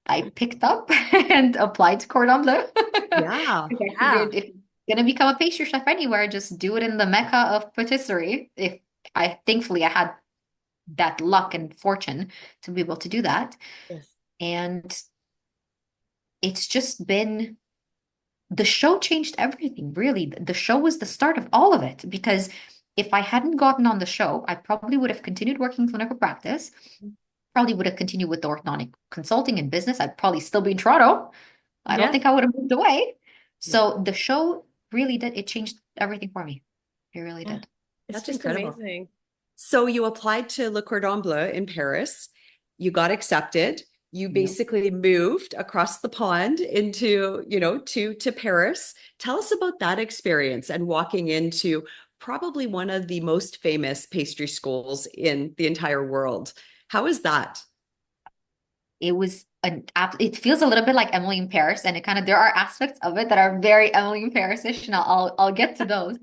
I picked up and applied to Cordon Bleu. Yeah. Because I Yeah. figured if you're gonna become a pastry chef anywhere, just do it in the mecca of patisserie. If I thankfully I had that luck and fortune to be able to do that. Yes. And it's just been the show changed everything, really. The show was the start of all of it because if I hadn't gotten on the show, I probably would have continued working in clinical practice, probably would have continued with the orthodontic consulting and business. I'd probably still be in Toronto. I don't Yeah. think I would have moved away. Yeah. So the show really did, it changed everything for me. It really Yeah. did. It's That's just incredible. amazing. So you applied to Le Cordon Bleu in Paris. You got accepted. You Yep. basically moved across the pond into, to Paris. Tell us about that experience and walking into probably one of the most famous pastry schools in the entire world. How is that? It was it feels a little bit like Emily in Paris, and there are aspects of it that are very Emily in Paris-ish, and I'll get to those.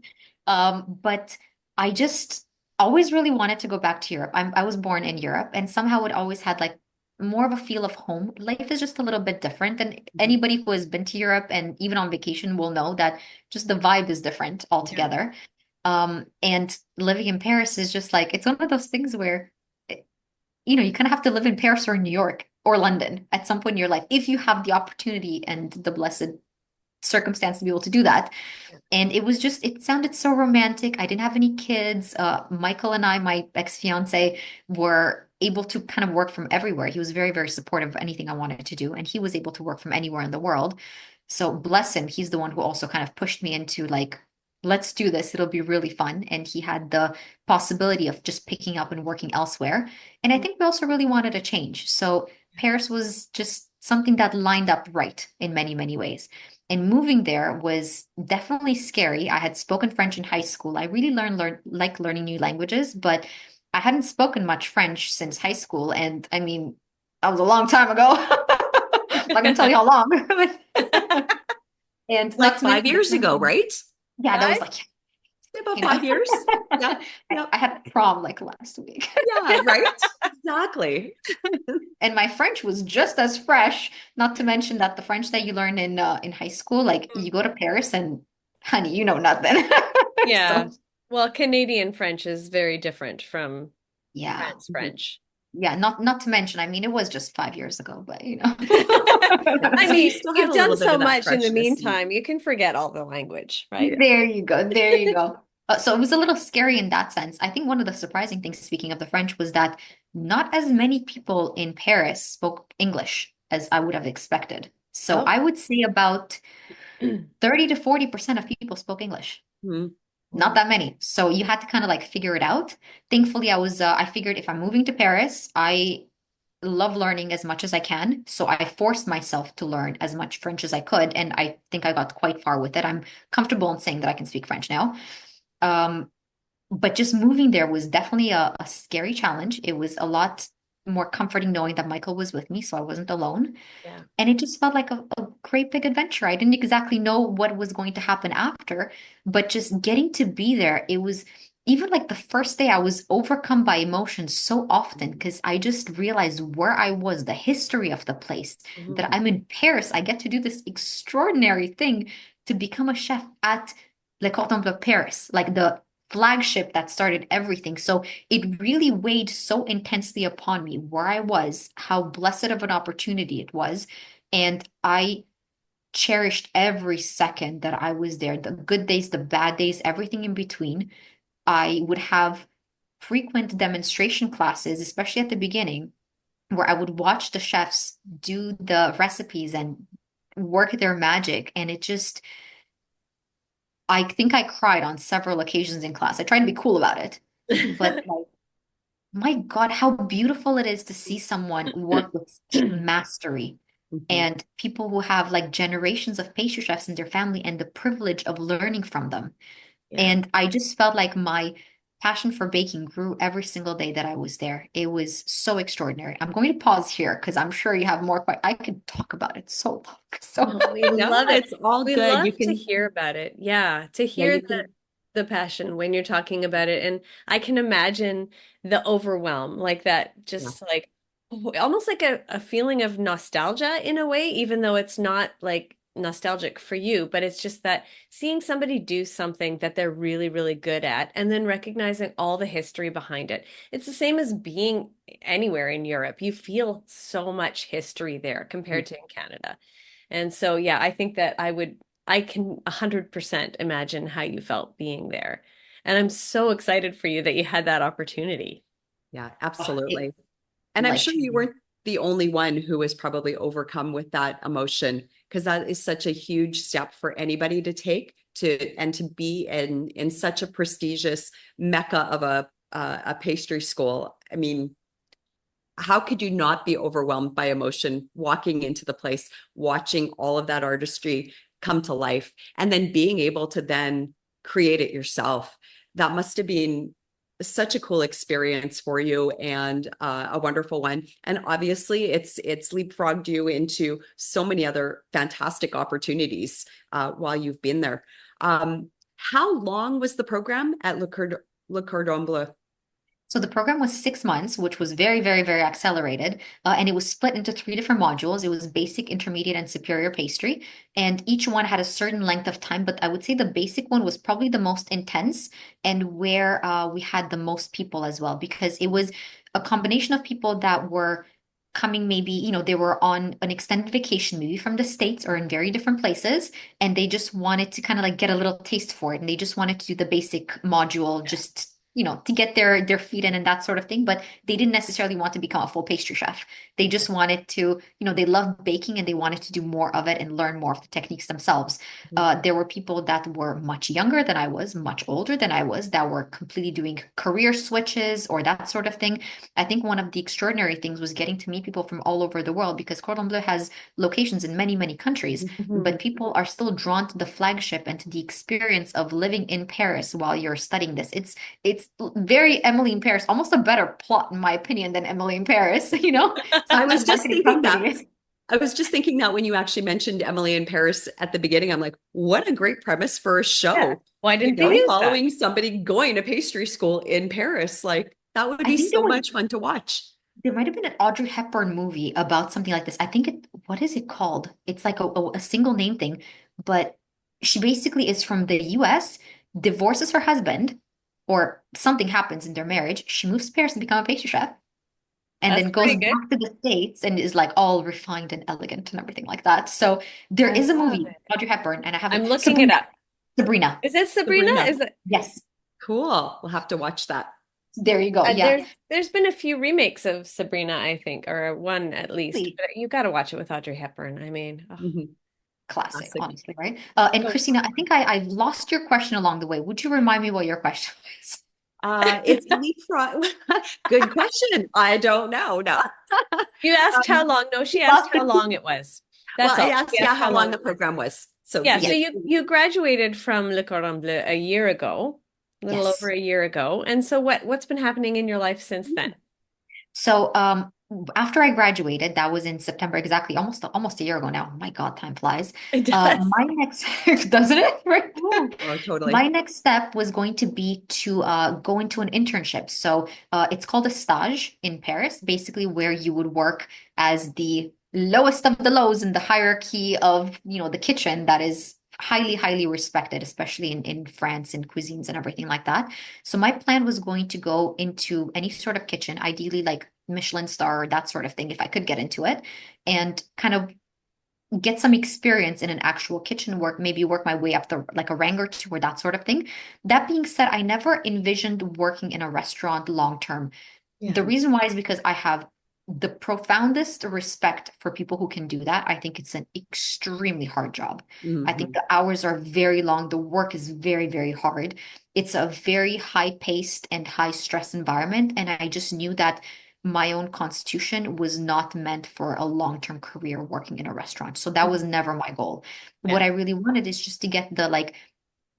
But I just always really wanted to go back to Europe. I was born in Europe, and somehow it always had like more of a feel of home. Life is just a little bit different, and Mhm. anybody who has been to Europe and even on vacation will know that just the vibe is different Yeah. altogether. And living in Paris is just like it's one of those things where you kind of have to live in Paris or New York or London at some point in your life if you have the opportunity and the blessed circumstance to be able to do that. And it sounded so romantic. I didn't have any kids. Michael and I, my ex-fiance, were able to kind of work from everywhere. He was very, very supportive of anything I wanted to do, and he was able to work from anywhere in the world. So bless him, he's the one who also kind of pushed me into like, let's do this. It'll be really fun. And he had the possibility of just picking up and working elsewhere. And I think we also really wanted a change. So Paris was just something that lined up right in many, many ways. And moving there was definitely scary. I had spoken French in high school. I really like learning new languages, but I hadn't spoken much French since high school. And I mean, that was a long time ago. I'm not gonna tell you how long. And Like not to mention, 5 years ago, right? yeah, that was Five? like, About you know, 5 years. Yeah. Yeah. I had prom like last week. Yeah. Right. Exactly. And my French was just as fresh, not to mention that the French that you learn in high school, like you go to Paris and honey, you know nothing. Yeah. So Well, Canadian French is very different from yeah. France French. Yeah, not to mention, I mean, it was just 5 years ago, but you know. Yeah. I So you mean, still had you've a done little bit so of that much in the freshness. meantime, you can forget all the language, right? There you go. There you go. So it was a little scary in that sense. I think one of the surprising things, speaking of the French, was that not as many people in Paris spoke English as I would have expected. So Oh. I would say about 30 to 40% of people spoke English. Mhm. Not that many. So you had to kind of like figure it out. Thankfully, I figured if I'm moving to Paris, I love learning as much as I can. So I forced myself to learn as much French as I could. And I think I got quite far with it. I'm comfortable in saying that I can speak French now. Um, but just moving there was definitely a scary challenge. It was a lot more comforting knowing that Michael was with me, so I wasn't alone. Yeah. And it just felt like a great big adventure. I didn't exactly know what was going to happen after, but just getting to be there, it was even like the first day I was overcome by emotions so often because I just realized where I was, the history of the place, that Mhm. I'm in Paris. I get to do this extraordinary thing to become a chef at Le Cordon Bleu Paris, like the flagship that started everything. So it really weighed so intensely upon me where I was, how blessed of an opportunity it was. And I cherished every second that I was there, the good days, the bad days, everything in between. I would have frequent demonstration classes, especially at the beginning, where I would watch the chefs do the recipes and work their magic. And it just, I think I cried on several occasions in class. I tried to be cool about it, but like, my God, how beautiful it is to see someone work with such mastery Mhm. and people who have like generations of pastry chefs in their family and the privilege of learning from them. Yeah. And I just felt like my passion for baking grew every single day that I was there. It was so extraordinary. I'm going to pause here because I'm sure you have more. I could talk about it so long. So, Oh, we No, love it. it's all We good. love You to can, hear about it. Yeah, to yeah, hear you can. the passion when you're talking about it. And I can imagine the overwhelm, like that, Yeah. just like almost like a feeling of nostalgia in a way, even though it's not like nostalgic for you, but it's just that seeing somebody do something that they're really, really good at and then recognizing all the history behind it. It's the same as being anywhere in Europe. You feel so much history there compared to in Canada. And so, yeah, I think that I can 100% imagine how you felt being there. And I'm so excited for you that you had that opportunity. Yeah, oh, it absolutely. And I'm life sure you changing. weren't the only one who was probably overcome with that emotion because that is such a huge step for anybody to take to and to be in such a prestigious mecca of a pastry school. I mean, how could you not be overwhelmed by emotion walking into the place, watching all of that artistry come to life, and then being able to then create it yourself? That must have been such a cool experience for you and a wonderful one. And obviously, it's leapfrogged you into so many other fantastic opportunities while you've been there. How long was the program at Le Cordon Bleu? So the program was 6 months, which was very, very, very accelerated. And it was split into three different modules. It was basic, intermediate, and superior pastry. And each one had a certain length of time. But I would say the basic one was probably the most intense and where we had the most people as well, because it was a combination of people that were coming maybe, they were on an extended vacation, maybe from the States or in very different places. And they just wanted to kind of like get a little taste for it. And they just wanted to do the basic module, just to get their feet in and that sort of thing, but they didn't necessarily want to become a full pastry chef. They just wanted to, they loved baking and they wanted to do more of it and learn more of the techniques themselves. There were people that were much younger than I was, much older than I was, that were completely doing career switches or that sort of thing. I think one of the extraordinary things was getting to meet people from all over the world because Cordon Bleu has locations in many, many countries, Mhm. but people are still drawn to the flagship and to the experience of living in Paris while you're studying this. It's very Emily in Paris, almost a better plot in my opinion than Emily in Paris, So I many was just marketing thinking that. companies. I was just thinking that when you actually mentioned Emily in Paris at the beginning, I'm like, what a great premise for a Yeah. show. Why You didn't they know, use that? following somebody going to pastry school in Paris. Like that would I be think there so was much fun to watch. there might have been an Audrey Hepburn movie about something like this. I think what is it called? It's like a single name thing, but she basically is from the US, divorces her husband, or something happens in their marriage. She moves to Paris and become a pastry chef, and That's then goes pretty good. back to the States and is like all refined and elegant and everything like that. So there I is a love movie, it. Audrey Hepburn, and I have I'm it. looking it Sabrina. up. Sabrina. Is it Sabrina? Sabrina. Is it? Yes. Cool. We'll have to watch that. There you go. Yeah. There's been a few remakes of Sabrina, I think, or one at least. Really But you got to watch it with Audrey Hepburn. I mean, oh, Mhm. classic, Classic. honestly, right? And so Christina, I think I've lost your question along the way. Would you remind me what your question was? It's leapfrog. Good question. I don't know. No. you asked how Um, long? No, she asked Lost how it. long it was. well, That's I all. asked, She yeah, asked how how long long the it was. program was. So Yeah, so yes. you graduated from Le Cordon Bleu a year ago, a little over Yes. a year ago. And so what's been happening in your life since then? So after I graduated, that was in September, exactly almost a year ago now. My God, time flies. It does. My next doesn't it? Right. Oh, totally. My next step was going to be to go into an internship. So it's called a stage in Paris, basically where you would work as the lowest of the lows in the hierarchy of, the kitchen that is highly, highly respected, especially in France and cuisines and everything like that. So my plan was going to go into any sort of kitchen, ideally like Michelin star, that sort of thing, if I could get into it, and kind of get some experience in an actual kitchen work, maybe work my way up the like a rank or two or that sort of thing. That being said, I never envisioned working in a restaurant long term. Yeah. The reason why is because I have the profoundest respect for people who can do that. I think it's an extremely hard job. I think Mhm. the hours are very long. The work is very, very hard. It's a very high paced and high stress environment. And I just knew that my own constitution was not meant for a long-term career working in a restaurant. So that was never my goal. Yeah. What I really wanted is just to get the like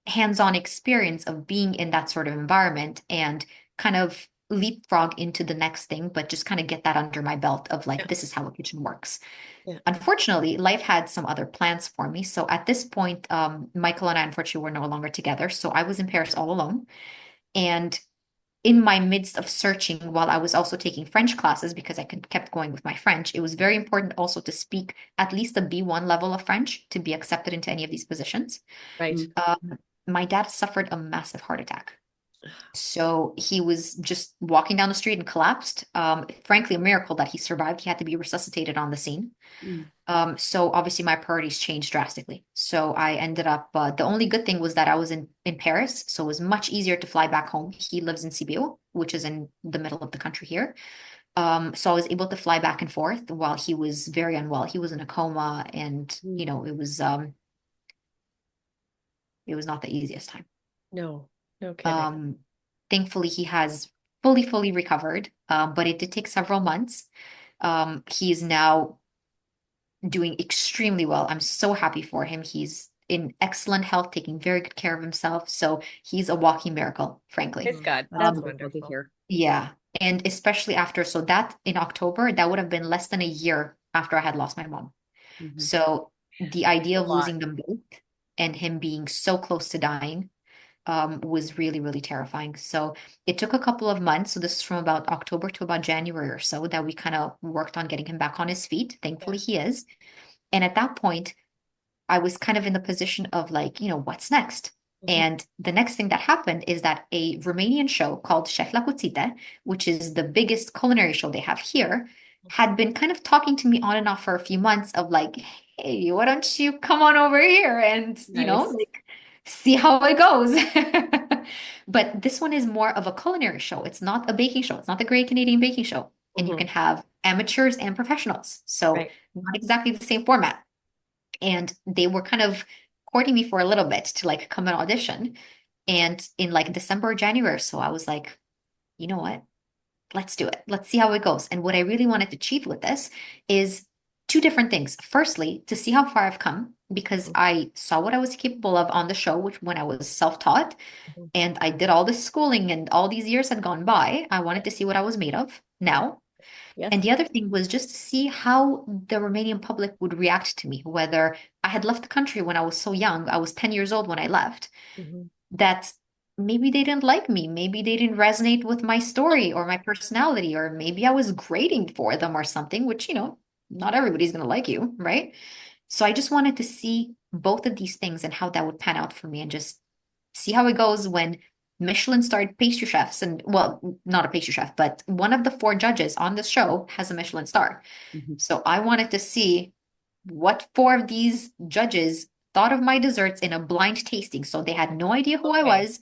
hands-on experience of being in that sort of environment and kind of leapfrog into the next thing, but just kind of get that under my belt of like, Yeah. this is how a kitchen works. Yeah. Unfortunately, life had some other plans for me. So at this point, Michael and I unfortunately were no longer together. So I was in Paris all alone. And in my midst of searching, while I was also taking French classes because I kept going with my French, it was very important also to speak at least a B1 level of French to be accepted into any of these positions. Right. Mhm. My dad suffered a massive heart attack. So he was just walking down the street and collapsed. Frankly, a miracle that he survived. He had to be resuscitated on the scene. Mm. So obviously my priorities changed drastically. So I ended up, the only good thing was that I was in Paris. So it was much easier to fly back home. He lives in Sibiu, which is in the middle of the country here. So I was able to fly back and forth while he was very unwell. He was in a coma and, Mm. it was not the easiest time. No, no kidding. Um, Thankfully, he has fully recovered, but it did take several months. He is now doing extremely well. I'm so happy for him. He's in excellent health, taking very good care of himself. So he's a walking miracle, frankly. Praise God. That's That's Um, wonderful to wonderful. hear. yeah. And especially after, so that in October, that would have been less than a year after I had lost my mom. Mhm. So the A idea of lot. losing them both and him being so close to dying was really, really terrifying. So it took a couple of months. So this is from about October to about January or so that we kind of worked on getting him back on his feet. Thankfully, Yeah. he is. And at that point, I was kind of in the position of like, what's next? Mhm. And the next thing that happened is that a Romanian show called Chef La Cuțite, which is the biggest culinary show they have here, had been kind of talking to me on and off for a few months of like, hey, why don't you come on over here and, Nice. like see how it goes. But this one is more of a culinary show. It's not a baking show. It's not the Great Canadian Baking Show. And you Mhm. can have amateurs and professionals. So Right. not exactly the same format. And they were kind of courting me for a little bit to like come and audition. And in like December or January, so I was like, you know what? Let's do it. Let's see how it goes. And what I really wanted to achieve with this is two different things. Firstly, to see how far I've come because I saw what I was capable of on the show, which when I was self-taught Mhm. and I did all this schooling and all these years had gone by, I wanted to see what I was made of now. Yes. And the other thing was just to see how the Romanian public would react to me, whether I had left the country when I was so young. I was 10 years old when I left, Mhm. that maybe they didn't like me. Maybe they didn't resonate with my story or my personality, or maybe I was grating for them or something, which, not everybody's going to like you, right? So I just wanted to see both of these things and how that would pan out for me, and just see how it goes when Michelin starred pastry chefs, and well, not a pastry chef, but one of the four judges on the show has a Michelin star. Mhm. So I wanted to see what four of these judges thought of my desserts in a blind tasting. So they had no idea who I Okay. was,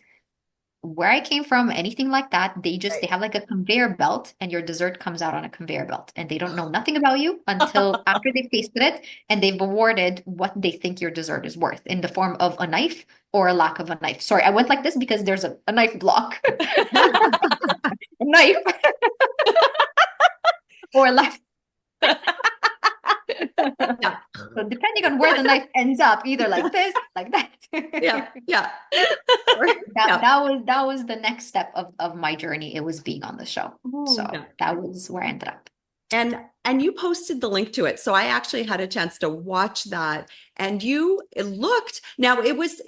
where I came from, anything like that. They Right. have like a conveyor belt, and your dessert comes out on a conveyor belt, and they don't know nothing about you until after they've tasted it and they've awarded what they think your dessert is worth in the form of a knife or a lack of a knife. Sorry, I went like this because there's a knife block. A knife or a lack. Yeah. So depending on where the knife ends up, either like this, like that. Yeah. Yeah. That Yeah. that was the next step of my journey. It was being on the show. Oh, So Yeah. that was where I ended up. And you posted the link to it. So I actually had a chance to watch that. And it looked, now it was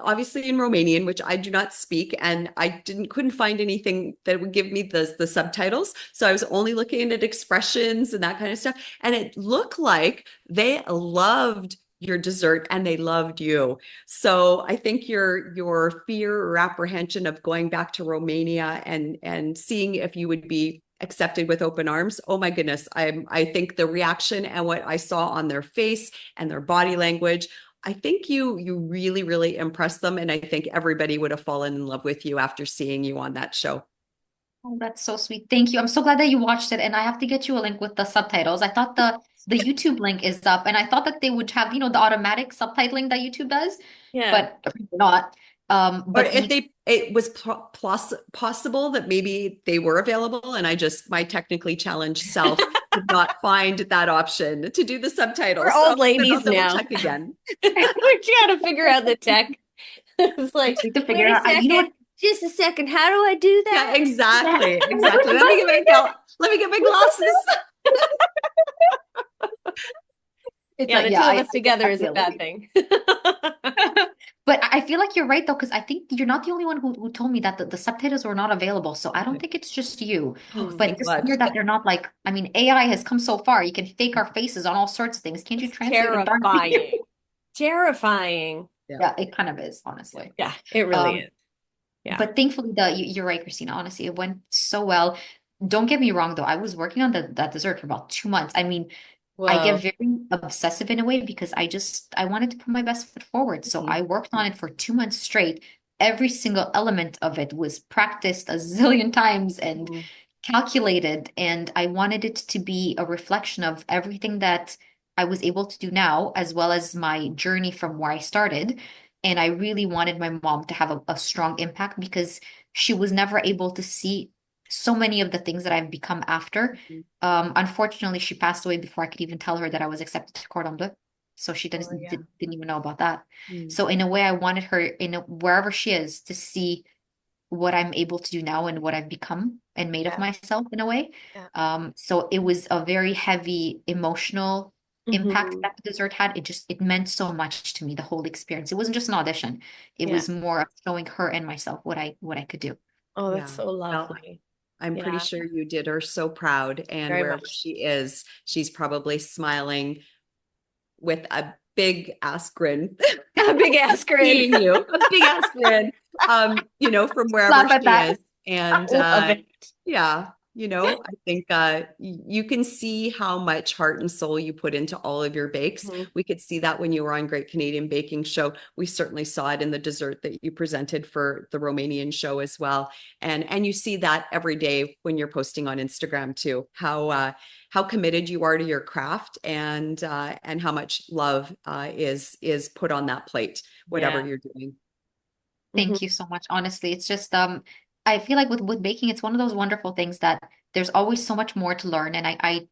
obviously in Romanian, which I do not speak, and I couldn't find anything that would give me the subtitles. So I was only looking at expressions and that kind of stuff. And it looked like they loved your dessert and they loved you. So I think your fear or apprehension of going back to Romania and seeing if you would be accepted with open arms. Oh my goodness. I think the reaction and what I saw on their face and their body language, I think you really, really impressed them. And I think everybody would have fallen in love with you after seeing you on that show. Oh, that's so sweet. Thank you. I'm so glad that you watched it, and I have to get you a link with the subtitles. I thought the YouTube link is up, and I thought that they would have, the automatic subtitling that YouTube does, yeah. but apparently not. Or But if the it was possible that maybe they were available and my technically challenged self did not find that option to do the We're subtitles. So old then I'll ladies double now. check again. We're trying to figure out the tech. It's like, need to wait figure a out. You know second, what? just a second. How do I do Yeah, that? exactly. Exactly. Let me get my glasses. It's Yeah, like, the yeah, two of us I together is a feel it. bad thing. But I feel like you're right though, because I think you're not the only one who told me that the subtitles were not available. So I don't think it's just you. Oh, Hmm. But thank just God. hear that they're not like, I mean, AI has come so far. You can fake our faces on all sorts of things. Can't you It's translate a darn thing? terrifying. Terrifying. Yeah. Yeah, it kind of is, honestly. Yeah, it really Um, is. Yeah. but thankfully, you're right, Christina. Honestly, it went so well. Don't get me wrong, though. I was working on that dessert for about 2 months. I mean, I get Whoa. very obsessive in a way because I wanted to put my best foot forward. So Mhm. I worked on it for 2 months straight. Every single element of it was practiced a zillion times and Mhm. calculated. And I wanted it to be a reflection of everything that I was able to do now, as well as my journey from where I started. And I really wanted my mom to have a strong impact because she was never able to see so many of the things that I've become after. Unfortunately, she passed away before I could even tell her that I was accepted to Cordon Bleu. So she Oh, yeah. didn't even know about that. Mm. So in a way, I wanted her wherever she is to see what I'm able to do now and what I've become and made of Yeah. myself in a way. Yeah. So it was a very heavy emotional impact Mhm. that the dessert had. It meant so much to me, the whole experience. It wasn't just an audition. It Yeah. was more of showing her and myself what I could do. Oh, that's Yeah. so Well, lovely. I'm pretty Yeah, sure you did her so proud. And very wherever much. she is, she's probably smiling with a big ass grin, A big ass grin. seeing you, a big ass grin, from wherever Laugh at she that. is. And Love it. yeah, I think you can see how much heart and soul you put into all of your bakes. Mhm. We could see that when you were on Great Canadian Baking Show. We certainly saw it in the dessert that you presented for the Romanian show as well. And you see that every day when you're posting on Instagram too, how committed you are to your craft and how much love is put on that plate, whatever Yeah. you're doing. Mhm. Thank you so much. Honestly, it's just I feel like with baking, it's one of those wonderful things that there's always so much more to learn. And I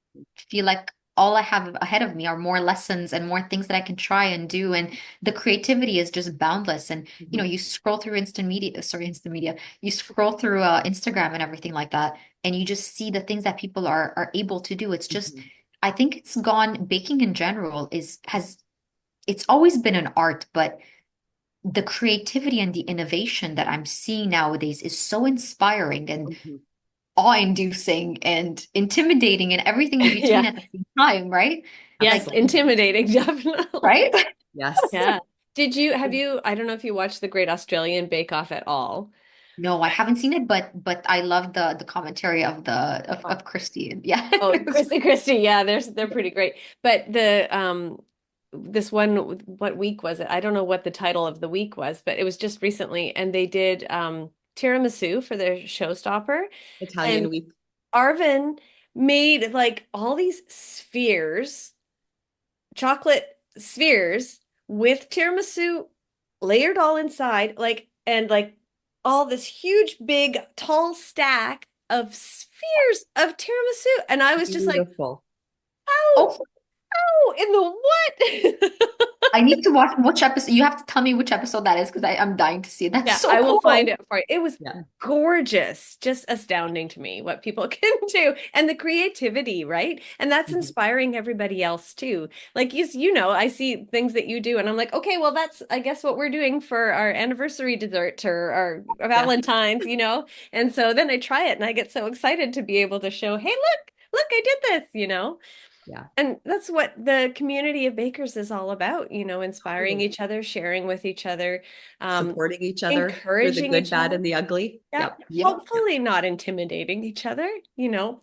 feel like all I have ahead of me are more lessons and more things that I can try and do. And the creativity is just boundless. And, you know, Mhm. you scroll through instant media, you scroll through Instagram and everything like that, and you just see the things that people are able to do. It's just, Mhm. I think it's gone, baking in general it's always been an art, but the creativity and the innovation that I'm seeing nowadays is so inspiring and Mhm. awe-inducing and intimidating and everything in between Yeah. at the same time, right? Yes, Like, Absolutely. intimidating, definitely. right? Yes. Yeah. I don't know if you watched The Great Australian Bake Off at all. No, I haven't seen it, but I love the commentary of the Oh, of Christy. Yeah. oh, Christy, yeah, they're pretty great. But this one, what week was it? I don't know what the title of the week was, but it was just recently, and they did tiramisu for their showstopper, Italian and week. Arvin made like all these spheres, chocolate spheres with tiramisu layered all inside, like and like all this huge, big, tall stack of spheres of tiramisu. And I was just like, Beautiful. how, Oh, how in the what? I need to watch which episode. You have to tell me which episode that is because I'm dying to see it. That's Yeah, so I will find cool. it for you. It was Yeah. gorgeous, just astounding to me what people can do and the creativity, right? And that's Mhm. inspiring everybody else too. Like you know, I see things that you do and I'm like, okay, well, that's I guess what we're doing for our anniversary dessert or our Yeah. Valentine's, you know? And so then I try it and I get so excited to be able to show, hey, look, I did this, you know? Yeah. And that's what the community of bakers is all about, you know, inspiring Totally. each other, sharing with each other, um, Supporting each other through the encouraging good, each bad, other. and the ugly. Yeah, Yep. Yep. Yep. hopefully not intimidating each other. You know,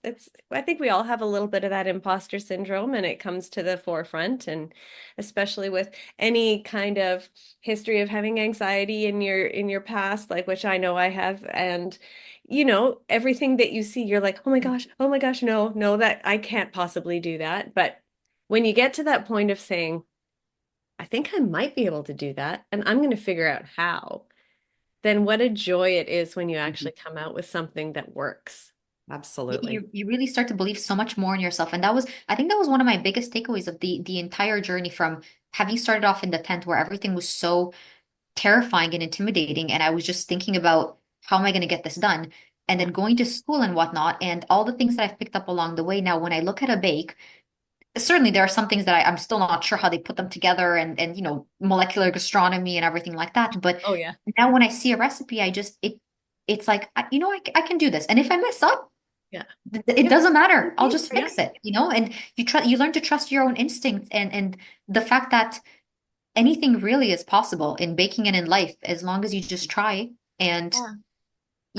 I think we all have a little bit of that imposter syndrome and it comes to the forefront. And especially with any kind of history of having anxiety in your past, like which I know I have. And, you know, everything that you see, you're like, oh my gosh, no, no, that I can't possibly do that. But when you get to that point of saying, I think I might be able to do that, and I'm going to figure out how, then what a joy it is when you Mhm. actually come out with something that works. Absolutely. You really start to believe so much more in yourself. And that was, I think that was one of my biggest takeaways of the entire journey from having started off in the tent where everything was so terrifying and intimidating. And I was just thinking about how am I going to get this done? And Yeah. then going to school and whatnot, and all the things that I've picked up along the way. Now, when I look at a bake, certainly there are some things that I'm still not sure how they put them together and you know, molecular gastronomy and everything like that. But Oh yeah. now when I see a recipe, it's like, you know, I can do this. And if I mess up, Yeah. it Yep. doesn't matter. I'll just Yeah. fix it, you know? And you learn to trust your own instincts and the fact that anything really is possible in baking and in life as long as you just try and Yeah.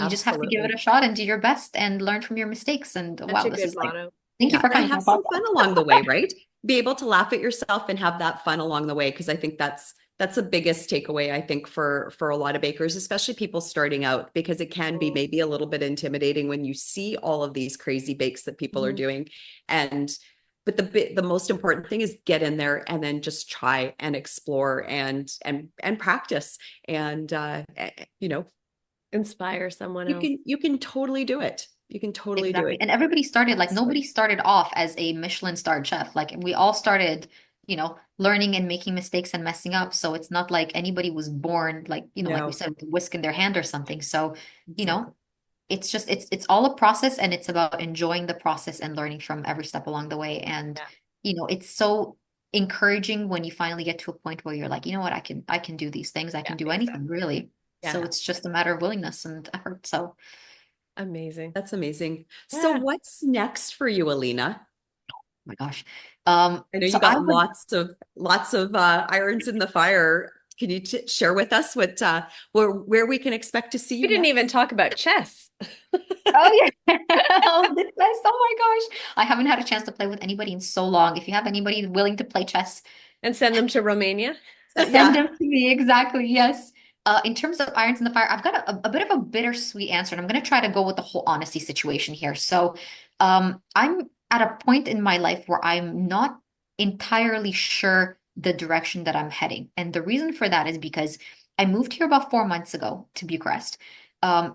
you just have to give it Absolutely. a shot and do your best and learn from your mistakes. And Such wow, a this good is like, motto. thank you Yeah. for And coming to have my some fun podcast. along the way, right? Be able to laugh at yourself and have that fun along the way. Cause I think that's the biggest takeaway, I think, for a lot of bakers, especially people starting out, because it can be Mm. maybe a little bit intimidating when you see all of these crazy bakes that people are Mhm. doing. And but the most important thing is get in there and then just try and explore and practice. And you know, Inspire someone else. you can totally do it. You can totally do Exactly. it. And everybody started like Absolutely. nobody started off as a Michelin starred chef. Like we all started, you know, learning and making mistakes and messing up. So it's not like anybody was born like, you know, like we No, said, with a whisk in their hand or something. So, you exactly. know, it's just it's all a process and it's about enjoying the process and learning from every step along the way. And, Yeah. you know, it's so encouraging when you finally get to a point where you're like, you know what, I can do these things. I Yeah, can do anything exactly. really. So Yeah. it's just a matter of willingness and effort. So Amazing. That's amazing. So Yeah. what's next for you, Alina? my gosh. I know So you I got would, lots of irons in the fire. Can you share with us what where we can expect to see We you didn't even next? talk about chess oh yeah. Oh my gosh. I haven't had a chance to play with anybody in so long. If you have anybody willing to play chess, and send them to Romania. send Yeah. them to me. Exactly. Yes. In terms of irons in the fire, I've got a bit of a bittersweet answer, and I'm going to try to go with the whole honesty situation here. So, I'm at a point in my life where I'm not entirely sure the direction that I'm heading. And the reason for that is because I moved here about 4 months ago to Bucharest.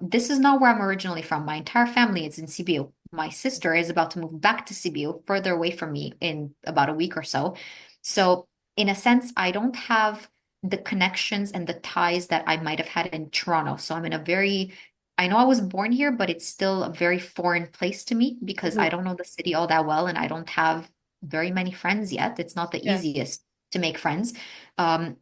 This is not where I'm originally from. My entire family is in Sibiu, my sister is about to move back to Cebu, further away from me in about a week or so. So, in a sense, I don't have the connections and the ties that I might have had in Toronto. So, I'm in a very, I know I was born here, but it's still a very foreign place to me because I Mhm. don't know the city all that well and I don't have very many friends yet. It's not the Yeah. easiest to make friends.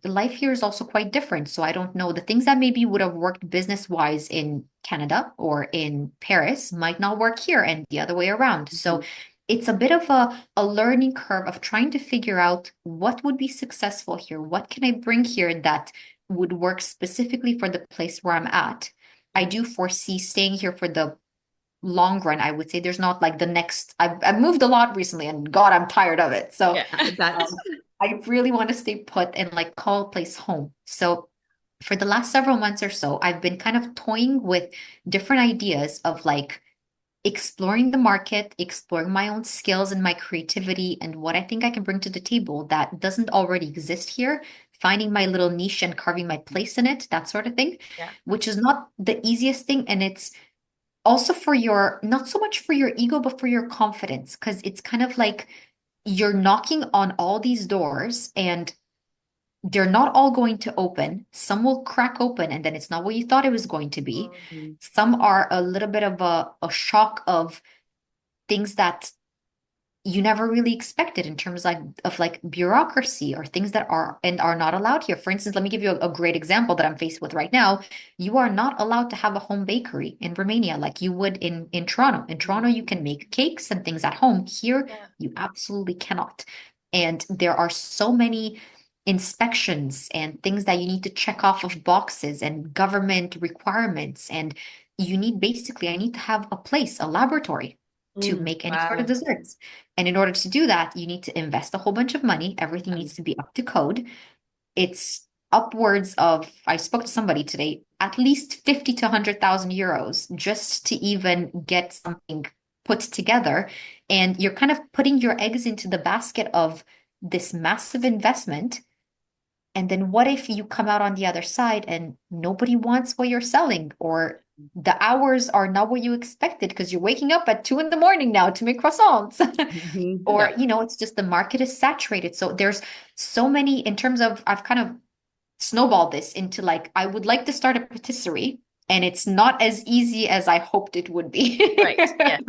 Life here is also quite different. So I don't know the things that maybe would have worked business wise in Canada or in Paris might not work here and the other way around. So it's a bit of a learning curve of trying to figure out what would be successful here. What can I bring here that would work specifically for the place where I'm at? I do foresee staying here for the long run. I would say there's not like the next, I've moved a lot recently and God, I'm tired of it. So Yeah. That's I really want to stay put and like call a place home. So for the last several months or so, I've been kind of toying with different ideas of like exploring the market, exploring my own skills and my creativity and what I think I can bring to the table that doesn't already exist here, finding my little niche and carving my place in it, that sort of thing, Yeah. which is not the easiest thing. And it's also for your, not so much for your ego, but for your confidence, because it's kind of like you're knocking on all these doors and they're not all going to open. Some will crack open and then it's not what you thought it was going to be. Mhm. Some are a little bit of a shock of things that you never really expected in terms like of like bureaucracy or things that are and are not allowed here. For instance, let me give you a great example that I'm faced with right now. You are not allowed to have a home bakery in Romania like you would in Toronto. In Toronto, you can make cakes and things at home. Here, Yeah. you absolutely cannot. And there are so many inspections and things that you need to check off of boxes and government requirements. And you need basically, I need to have a place, a laboratory to make any sort of Wow. desserts. And in order to do that, you need to invest a whole bunch of money. Everything Um, needs to be up to code. It's upwards of, I spoke to somebody today, at least 50 to 100,000 euros just to even get something put together. And you're kind of putting your eggs into the basket of this massive investment. And then what if you come out on the other side and nobody wants what you're selling, or the hours are not what you expected because you're waking up at 2 in the morning now to make croissants? yeah. Or, it's just the market is saturated. So there's so many in terms of, I've kind of snowballed this into like, I would like to start a patisserie, and it's not as easy as I hoped it would be. Right. Yes.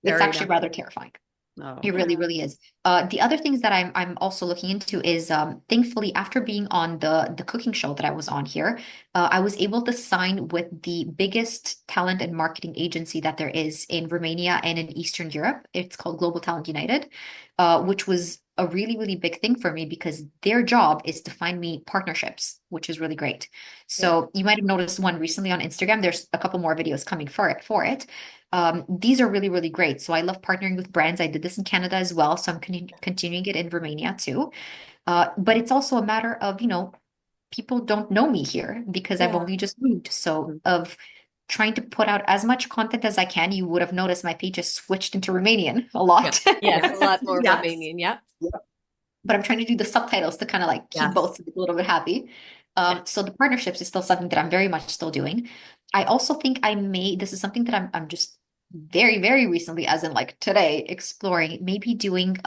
It's Fair actually enough. rather terrifying. Oh. It really, Yeah. really is. The other things that I'm also looking into is thankfully after being on the cooking show that I was on here, I was able to sign with the biggest talent and marketing agency that there is in Romania and in Eastern Europe. It's called Global Talent United, which was a really, really big thing for me because their job is to find me partnerships, which is really great. Yeah. So you might have noticed one recently on Instagram. There's a couple more videos coming for it. These are really, really great. So I love partnering with brands. I did this in Canada as well. So I'm continuing it in Romania too. But it's also a matter of, people don't know me here because I've Yeah. only just moved. So of trying to put out as much content as I can, you would have noticed my page has switched into Romanian a Yeah. lot. Yes. A Yes. lot more Yes. Romanian. Yeah. But I'm trying to do the subtitles to kind of like keep Yes. both a little bit happy. Yeah. So the partnerships is still something that I'm very much still doing. I also think this is something that I'm just very, very recently, as in like today, exploring, maybe doing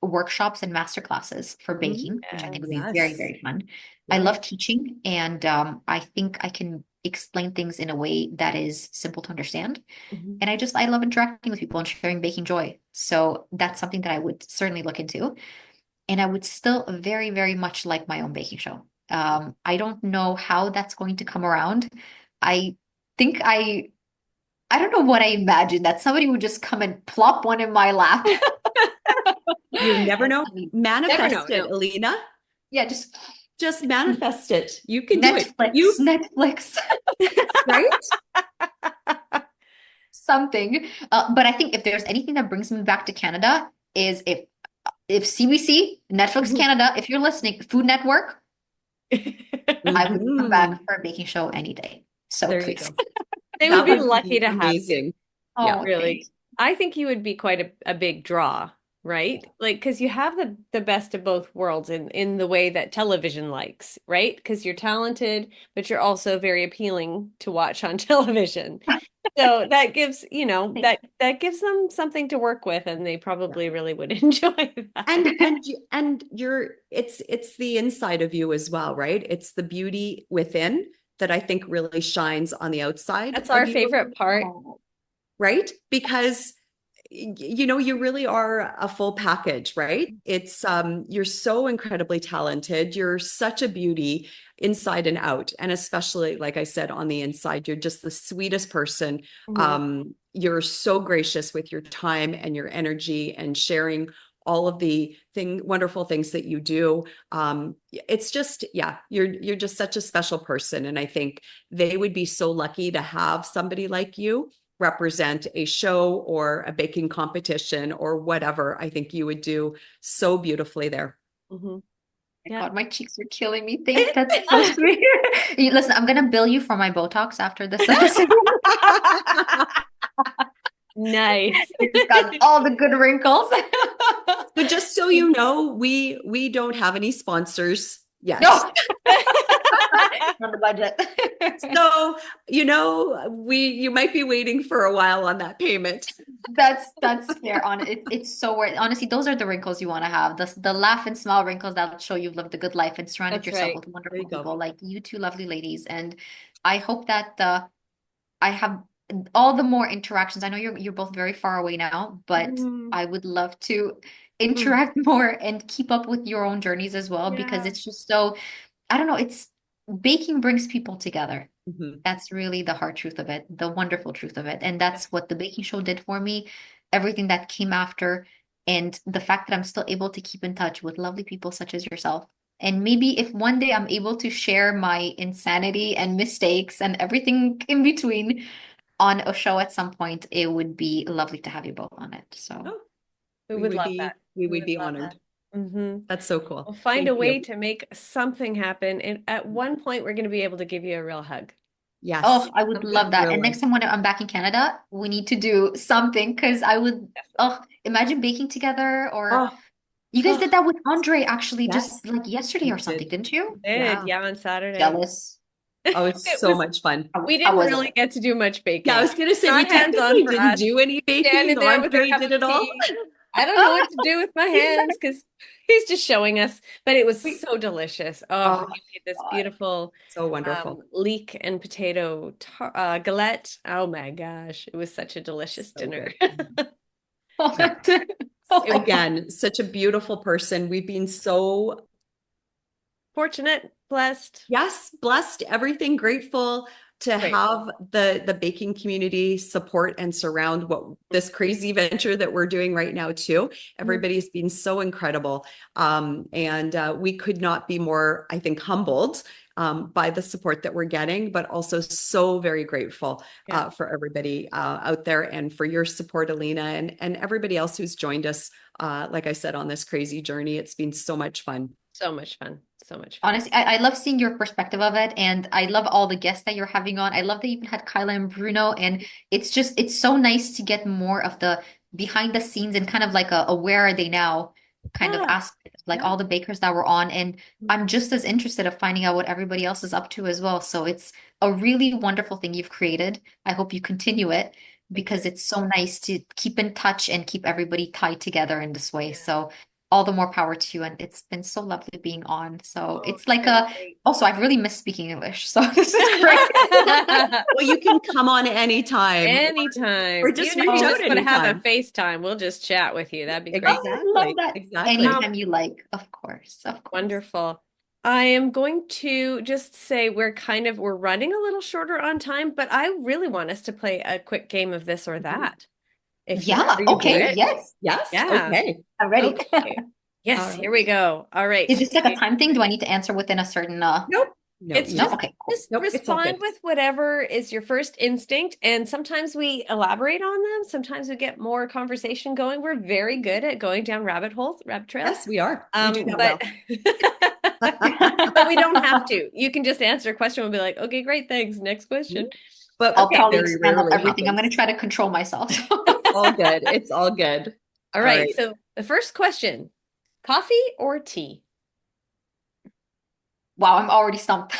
workshops and master classes for baking, which I think would be very, Yes. very fun. I Yeah. love teaching, and I think I can explain things in a way that is simple to understand. Mhm. And I love interacting with people and sharing baking joy. So that's something that I would certainly look into. And I would still very, very much like my own baking show. I don't know how that's going to come around. I think I don't know what I imagined that somebody would just come and plop one in my lap. You never know. I mean, Never know. Manifest it, No. Alina. yeah, just Just manifest it. You can do it. Netflix, Netflix, Right? something. But I think if there's anything that brings me back to Canada is if CBC, Netflix Mhm. Canada, if you're listening, Food Network, I would come Mhm. back for a baking show any day. So There you please. go. They would That be would lucky be to have you. amazing. Yeah. Oh, Really. thanks. I think you would be quite a big draw, right? Like, because you have the best of both worlds in the way that television likes, right? Because you're talented, but you're also very appealing to watch on television. So that gives, Thank that gives them something to work with, and they probably really would enjoy that. And you're it's the inside of you as well, right? It's the beauty within that I think really shines on the outside That's of our you, favorite part. you. right? Because you really are a full package, right? It's you're so incredibly talented. You're such a beauty inside and out. And especially, like I said, on the inside, you're just the sweetest person. Mhm. You're so gracious with your time and your energy and sharing all of the wonderful things that you do. It's just, yeah, you're just such a special person. And I think they would be so lucky to have somebody like you represent a show or a baking competition or whatever. I think you would do so beautifully there. Mhm. My Yeah. God, my cheeks are killing me. That's so sweet. Listen, I'm gonna bill you for my Botox after this episode. Nice. I just got all the good wrinkles. So just so you know, we don't have any sponsors yet. No, on the budget. So, you might be waiting for a while on that payment. That's fair. It's so worth. Honestly, those are the wrinkles you want to have. The laugh and smile wrinkles that'll show you've lived a good life and surrounded That's yourself right. with There wonderful you go. people like you two lovely ladies. And I hope that I have all the more interactions. I know you're both very far away now, but Mhm. I would love to Mm. interact more and keep up with your own journeys as well because Yeah. it's just so, I don't know, it's baking brings people together. Mhm. That's really the hard truth of it, the wonderful truth of it. And that's what the baking show did for me, everything that came after, and the fact that I'm still able to keep in touch with lovely people such as yourself. And maybe if one day I'm able to share my insanity and mistakes and everything in between on a show at some point, it would be lovely to have you both on it. So, Oh, We would love that. we We would would be love that. honored. Hmm. That's so cool. We'll find a Thank way you. to make something happen. And at one point, we're going to be able to give you a real hug. Yes, oh, I would a love that. real And one. next time when I'm back in Canada, we need to do something because I would, oh, imagine baking together or Oh, you guys oh, did that with Andre actually yes, just like yesterday we or something, did. didn't you? Did, Yeah. yeah, on Saturday. Jealous. Oh, it's It so was, much fun. we How didn't was it? really get to do much Yeah, I baking. was gonna say we Not hands-on technically for didn't us. do any baking. Standing there with our Andre cup did of it all. tea. I don't know what to do with my hands because he's just showing us, but it was We, so delicious. Oh, oh you made this God. beautiful so wonderful. leek and potato galette. Oh my gosh, it was such a delicious So dinner. good. Oh, Yeah. oh, Again, such a beautiful person. We've been so, Fortunate, blessed. yes, blessed, everything grateful to Grateful. have the baking community support and surround what this crazy venture that we're doing right now too. Mhm. Everybody's been so incredible. And we could not be more, I think, humbled by the support that we're getting, but also so very grateful Yeah, for everybody out there and for your support, Alina, and everybody else who's joined us, like I said, on this crazy journey. It's been so much fun. so much fun. So much fun. honestly, I love seeing your perspective of it, and I love all the guests that you're having on. I love that you even had Kyla and Bruno, and it's so nice to get more of the behind the scenes and kind of like a where are they now kind of Yeah, aspect, like yeah. all the bakers that were on, and I'm just as interested of finding out what everybody else is up to as well. So it's a really wonderful thing you've created. I hope you continue it Thank you. because it's so nice to keep in touch and keep everybody tied together in this way. Yeah. So all the more power to you. And it's been so lovely being on. So Oh, it's it's like been a, great. also, I've really missed speaking English. So this is great. Well, you can come on anytime or Anytime. just Even if reach you Oh, out just want to have a anytime. FaceTime, we'll just chat with you. That'd be great. oh, I love Exactly. that. Exactly. Um, Anytime you like, of course, of course. Wonderful. I am going to just say we're running a little shorter on time, but I really want us to play a quick game of this or Mhm. that. If you're Yeah. Are you up for Okay. game? it. Yes. Yes. Yeah. Okay. I'm ready. Okay. All Yes, right. here we go. All right. Is this like a time thing? Do I need to answer within a certain Nope. No, It's you no? just just, Okay, cool. just nope, it's all respond good. with whatever is your first instinct, and sometimes we elaborate on them. Sometimes we get more conversation going. We're very good at going down rabbit trails. Yes, we are. We do that But well. but we don't have to. You can just answer a question and be like, okay, great, thanks. Next question. But I'll Okay. probably very expand on rarely everything. I'm going to happens. try to control myself. It's all good. It's all good. All All right. right. So the first question, coffee or tea? Wow, I'm already stumped.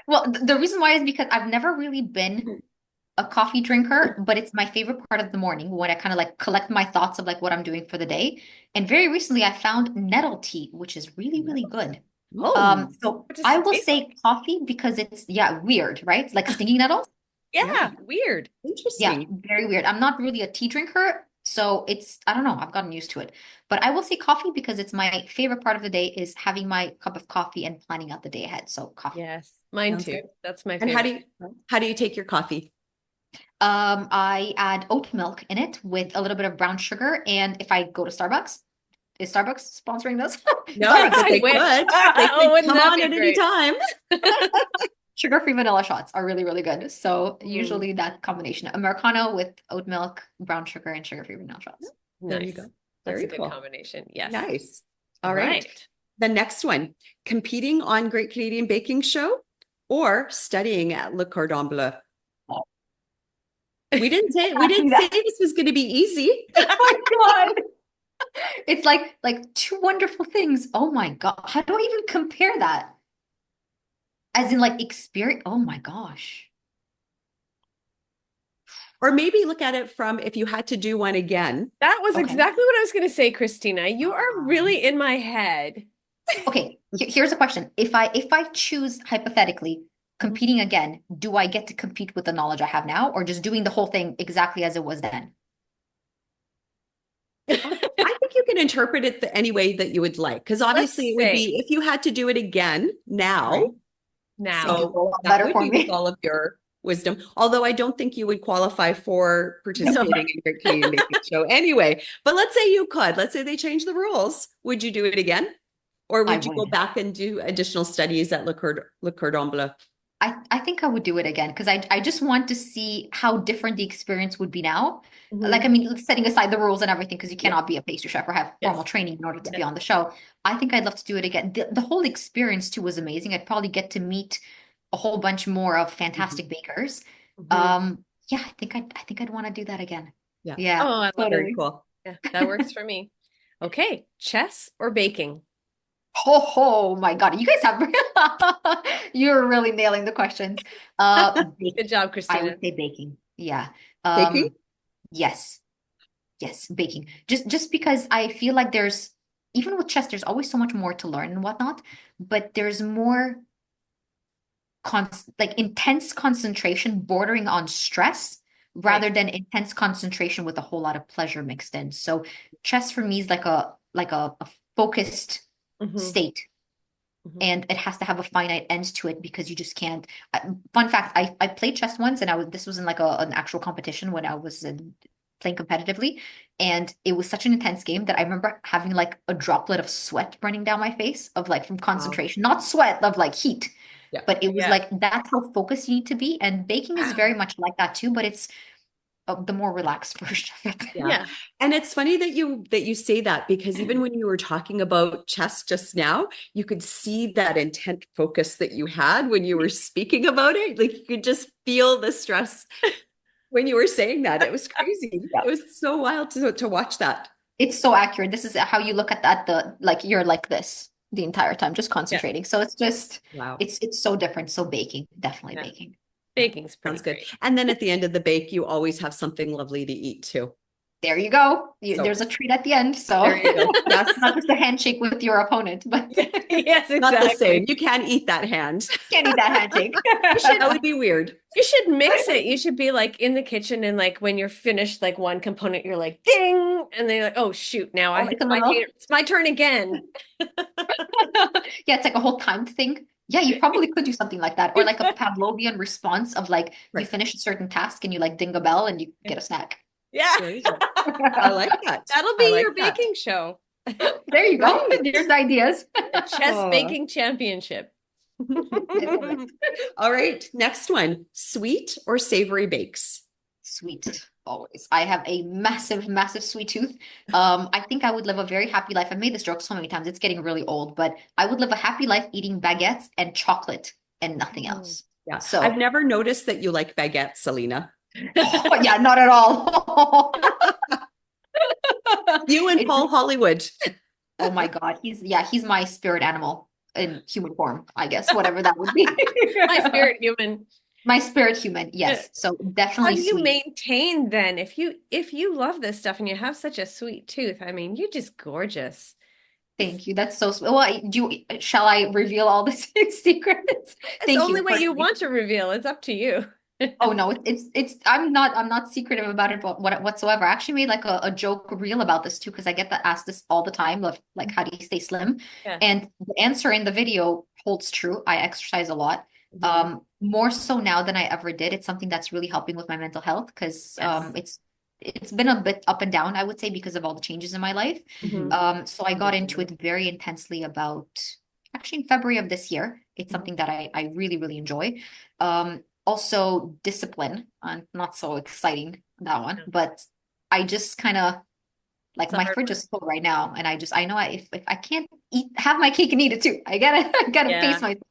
Well, the reason why is because I've never really been a coffee drinker, but it's my favorite part of the morning when I kind of like collect my thoughts of like what I'm doing for the day. And very recently I found nettle tea, which is really, really good. Oh, So What does I it will taste like? say coffee because it's yeah, weird, right? It's like stinging nettles. Yeah, yeah, weird. Yeah, interesting. very weird. I'm not really a tea drinker, so it's I don't know, I've gotten used to it. But I will say coffee because it's my favorite part of the day is having my cup of coffee and planning out the day ahead. So coffee. Yes, mine Sounds too. good. That's my And favorite. how do you take your coffee? I add oat milk in it with a little bit of brown sugar, and if I go to Starbucks, is Starbucks sponsoring this? No, Starbucks, but I they wish. could. They Oh, could wouldn't come that on be at any great? time. sugar-free vanilla shots are really, really good. So Mm, usually that combination, Americano with oat milk, brown sugar, and sugar-free vanilla shots. there you Nice. go. That's a Very good cool. combination. Yes. Nice. All All right. right. The next one, competing on Great Canadian Baking Show or studying at Le Cordon Bleu. We Asking didn't say that. this was going to be easy. Oh my God. It's like two wonderful things. Oh my God. How do I even compare that? As in like experience. Oh my gosh. Or maybe look at it from if you had to do one again. That was Okay. exactly what I was going to say, Christina. You are really in my head. Okay. Here's a question. If I choose hypothetically competing again, do I get to compete with the knowledge I have now, or just doing the whole thing exactly as it was then? I think you can interpret it any way that you would like, because Let's obviously it would say be if you had to do it again Right. now. Things now. would So go a lot that better would for be with me. all of your wisdom. Although I don't think you would qualify for No. participating in Great Canadian Baking Show anyway. But let's say you could. Let's say they change the rules. Would you do it again? Or I would you go would. back and do additional studies at Le Cordon Bleu? I think I would do it again because I just want to see how different the experience would be now. Like, I Mhm. mean, setting aside the rules and everything, because you Yeah. cannot be a pastry chef or have formal Yes. training in order to be Yes. on the show. I think I'd love to do it again. The whole experience too was amazing. I'd probably get to meet a whole bunch more of Mhm. fantastic bakers. Mhm. Yeah, I think I'd want to do that again. Yeah. Yeah, Oh, I love Very totally. cool. it. Yeah, that works for me. Okay, chess or baking? Oh my God, you guys have you're really nailing the questions. Good Baking. job, I Christina. would say baking. Yeah. Baking? Yes. Yes, baking. Just because I feel like there's even with chess, there's always so much more to learn and whatnot, but there's more like intense concentration bordering on stress Right. rather than intense concentration with a whole lot of pleasure mixed in. So chess for me is like a focused Hmm. state, Hmm. and it has to have a finite end to it because you just can't. Fun fact, I played chess once, and this was in like an actual competition when I was playing competitively, and it was such an intense game that I remember having like a droplet of sweat running down my face of like from Wow. concentration, not sweat of like heat, Yeah. but it was Yeah. like that's how focused you need to be, and baking is very much like that too, but it's the more relaxed version of it. Yeah. Yeah. And it's funny that you say that, because even when you were talking about chess just now, you could see that intent focus that you had when you were speaking about it. Like you could just feel the stress when you were saying that. It was crazy. Yeah. It was so wild to watch that. It's so accurate. This is how you look at that, the like you're like this the entire time, just Yeah. concentrating. So it's just Wow. it's so different. So baking, definitely Yeah. baking. Yeah. Baking's pretty Sounds good. great. And then at the end of the bake, you always have something lovely to eat too. There you go. So There's a treat at the end. So there you go. Yes. not just a handshake with your opponent, but Yes, Not the same. exactly. You can't eat that hand. can't eat that handshake. You should That would be weird. you should mix it. You should be like in the kitchen and like when you're finished like one component, you're like ding, and they're like, oh shoot, now Oh, like a it's my turn again. yeah, it's like a whole timed thing. Yeah, you probably could do something like that, or like a Pavlovian response of like you Right. finish a certain task and you like ding a bell and you get a snack. Yeah. There you go. I like that. That'll I be like your that. baking show. There you go. Right. There's ideas. The chess Oh. baking championship. I love it. All right. Next one. Sweet or savory bakes? Sweet, always. I have a massive, massive sweet tooth. I think I would live a very happy life. I've made this joke so many times, it's getting really old, but I would live a happy life eating baguettes and chocolate and nothing else. Yeah. I've So, never noticed that you like baguettes, Selena. oh, yeah, not at all. You and It's, Paul Hollywood. oh my God, he's my spirit animal. in human form, I guess, whatever that would be. My spirit human. My spirit human, yes. So How definitely do you sweet. maintain then if you love this stuff and you have such a sweet tooth? I mean, you're just gorgeous. Thank you. That's so sweet. Well, shall I reveal all the secrets? It's Thank only you. what you want to reveal. It's up to you. Oh no, it's I'm not secretive about it whatsoever. I actually made like a joke reel about this too, because I get asked this all the time of like how do you stay slim? Yeah. And the answer in the video holds true. I exercise a lot. Mhm. More so now than I ever did. It's something that's really helping with my mental health because Yes. it's been a bit up and down, I would say, because of all the changes in my life. Mhm. So I got into it very intensely about actually in February of this year. It's Mhm. something that I really, really enjoy. Also discipline, not so exciting that one, Yeah. but I just kind of like It's a my hard fridge work. is full right now, and I know if I can't have my cake and eat it too, I gotta I gotta Yeah. pace myself.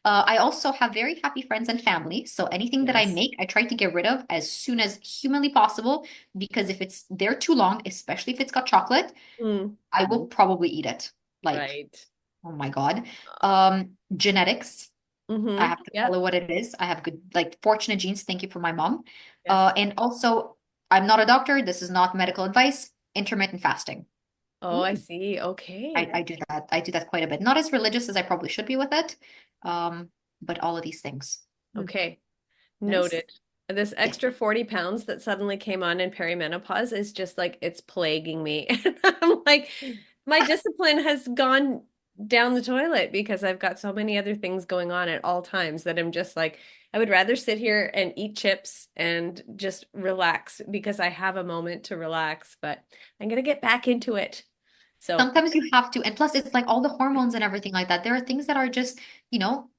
I also have very happy friends and family, so anything that I Yes. make, I try to get rid of as soon as humanly possible because if it's there too long, especially if it's got chocolate, Mm. I will probably eat it. Like, Right. oh my God. Genetics. I Mm-hmm. have to Yep. call it what it is. I have good, like fortunate genes. Thank you for my mom. Yes. And also, I'm not a doctor. This is not medical advice. Intermittent fasting. Oh, I see. I, Okay. I do that. I do that quite a bit. Not as religious as I probably should be with it. But all of these things. Okay. Nice. Noted. This Yes. extra 40 pounds that suddenly came on in perimenopause is just like it's plaguing me. And I'm like, my discipline has gone down the toilet because I've got so many other things going on at all times that I'm just like, I would rather sit here and eat chips and just relax because I have a moment to relax, but I'm gonna get back into it. So, Sometimes you have to, and plus it's like all the hormones and everything like that. There are things that are just,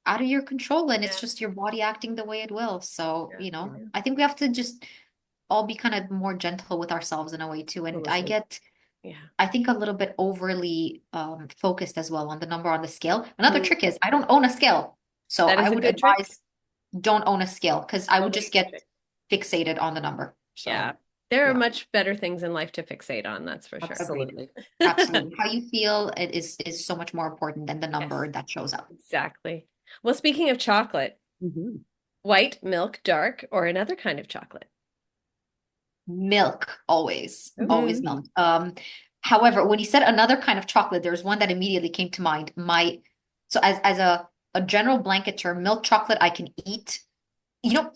out of your control and it's yeah, just your body acting the way it will. So, yeah, yeah, I think we have to just all be kind of more gentle with ourselves in a way too. And absolutely. Yeah. I think a little bit overly focused as well on the number on the scale. Another Mhm. trick is I don't own a scale. So That I is a would good trick. advise don't own a scale because I would Totally just good get trick. fixated on the number. Yeah. So There are yeah, much better things in life to fixate on, that's for sure. agreed. Absolutely. Absolutely. How you feel it is so much more important than the Yes, number that shows up. exactly. Well, speaking of chocolate, Mhm. white, milk, dark, or another kind of chocolate? Milk, always, always Mhm. milk. However, when you said another kind of chocolate, there's one that immediately came to mind. So as a general blanket term, milk chocolate I can eat. You know,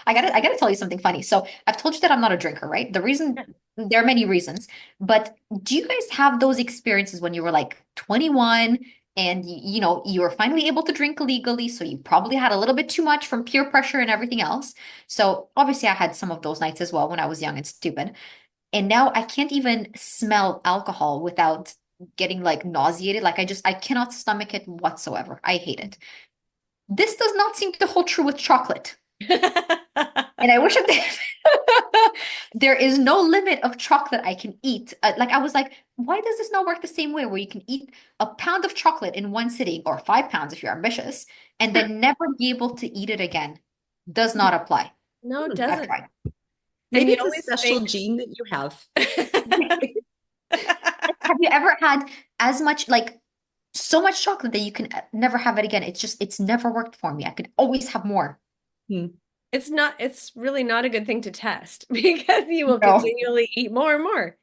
I gotta tell you something funny. So I've told you that I'm not a drinker, right? Yeah. There are many reasons, but do you guys have those experiences when you were like 21 and you were finally able to drink legally, so you probably had a little bit too much from peer pressure and everything else. So obviously I had some of those nights as well when I was young and stupid. And now I can't even smell alcohol without getting like nauseated. Like I cannot stomach it whatsoever. I hate it. This does not seem to hold true with chocolate. And I wish it did. There is no limit of chocolate I can eat. Like I was like, why does this not work the same way where you can eat a pound of chocolate in one sitting or 5 pounds if you're ambitious and then never be able to eat it again? Does not apply. No, it I've doesn't. tried. And Maybe you it's a always special think gene that you have. Have you ever had as much like so much chocolate that you can never have it again? It's never worked for me. I could always have more. Hmm. it's really not a good thing to test because you will No. continually eat more and more.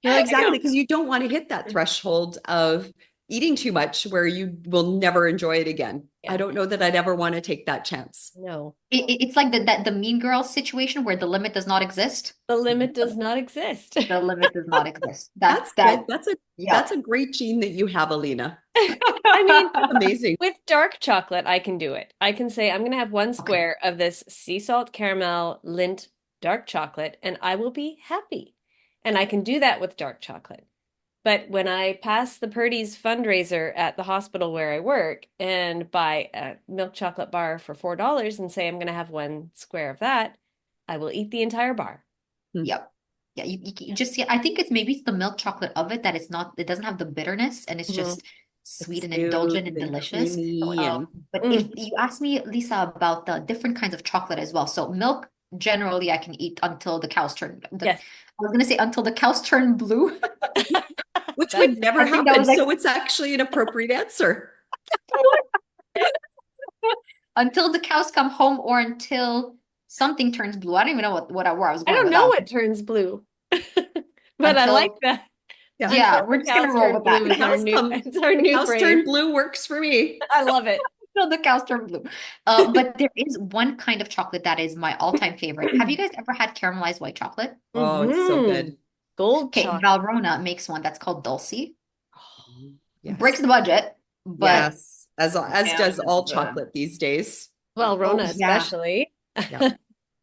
No, I know. exactly, because you don't want to hit that threshold of eating too much where you will never enjoy it again. I Yeah. don't know that I'd ever want to take that chance. No. It's like the Mean Girls situation where the limit does not exist. The limit does not exist. The limit does not exist. That's That good. That's yeah. a great gene that you have, Alina. I mean, Amazing. with dark chocolate, I can do it. I can say I'm going to have one Okay. square of this sea salt caramel Lindt dark chocolate, and I will be happy. And I can do that with dark chocolate. But when I pass the Purdy's fundraiser at the hospital where I work and buy a milk chocolate bar for $4 and say I'm going to have one square of that, I will eat the entire bar. Hmm. Yep. Yeah, you just see, I think it's the milk chocolate of it that it doesn't have the bitterness and it's Mhm. just It's sweet and smooth indulgent and and delicious. creamy and But if Mm. you ask me, Lisa, about the different kinds of chocolate as well. So milk generally I can eat until the cows turn Yes. I was gonna say until the cows turn blue. which That's would never I think that happen. was like So it's actually an appropriate answer. Until the cows come home or until something turns blue. I don't even know where I was I going don't with know that what turns blue, but I like until that. Yeah. yeah, Until we're the just gonna cows roll turn with blue that. is our new, it's our The new cows phrase. turn blue works for me. I love it. Until the cows turn blue. But there is one kind of chocolate that is my all-time favorite. Have you guys ever had caramelized white chocolate? Oh, it's so good. Gold Okay, chocolate. Valrhona makes one that's called Dulce. Breaks Yes. the budget, but Yes. As Yeah, does all chocolate these days. well, oh Rona yeah. especially. Yeah.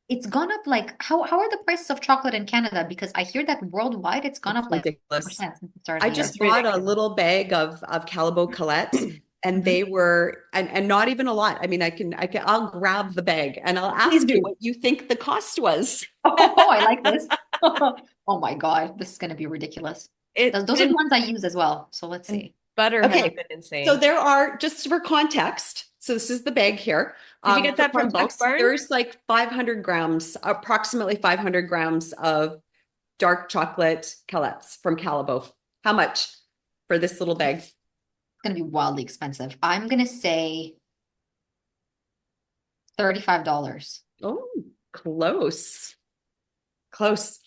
It's gone up like how are the prices of chocolate in Canada? Because I hear that worldwide it's gone It's up like ridiculous. 10% since the start of I the year. just It's bought a ridiculous. little bag of Calibo Colettes and Mhm. they were and not even a lot. I mean, I'll grab the bag and I'll Please ask you do. what you think the cost was. Oh, I like this. Oh my God, this is gonna be ridiculous. It Those are the ones I use as well. So let's and see. butter has Okay. been So insane. there are, just for context, so this is the bag here. Did you get For that from Bulk context, Barn? there's like 500 grams, approximately 500 grams of dark chocolate Colettes from Calibo. How much for this little bag? It's gonna be wildly expensive. I'm gonna say $35. Oh, close. Close.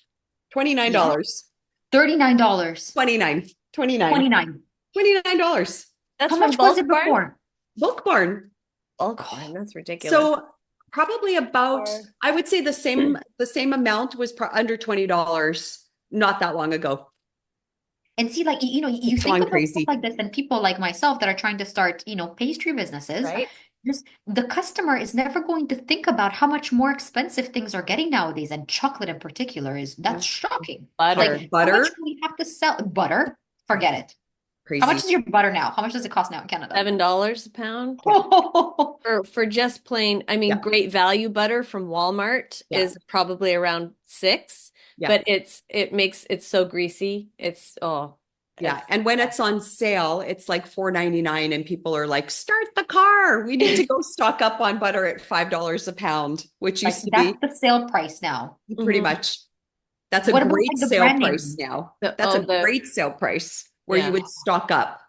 Yeah. $29. $39. 29. 29. 29. $29. That's How from much was Bulk it Barn? before? Bulk Barn. Bulk Barn, that's ridiculous. So probably about, Or- I would say the same amount was under $20 not that long ago. And see, like, you It's think gone about stuff crazy. like this, and people like myself that are trying to start, pastry businesses, Right? just the customer is never going to think about how much more expensive things are getting nowadays, and chocolate in particular that's shocking. Butter. Like, how much Butter, do we have to sell butter? Forget it. How much crazy. is your butter now? How much does it cost now in Canada? $7 a pound. Yeah. For just plain, I mean, Yeah. great value butter from Walmart Yeah. is probably around 6, Yeah. but it's so greasy. Yeah. And when it's on sale, it's like $4.99 and people are like, start the car. We need to go stock up on butter at $5 a pound, which Like, used to that's be the sale price now. pretty Mhm. much. That's a What about great like the sale brand price names? now. The, That's oh, a great sale price where yeah. you would stock up.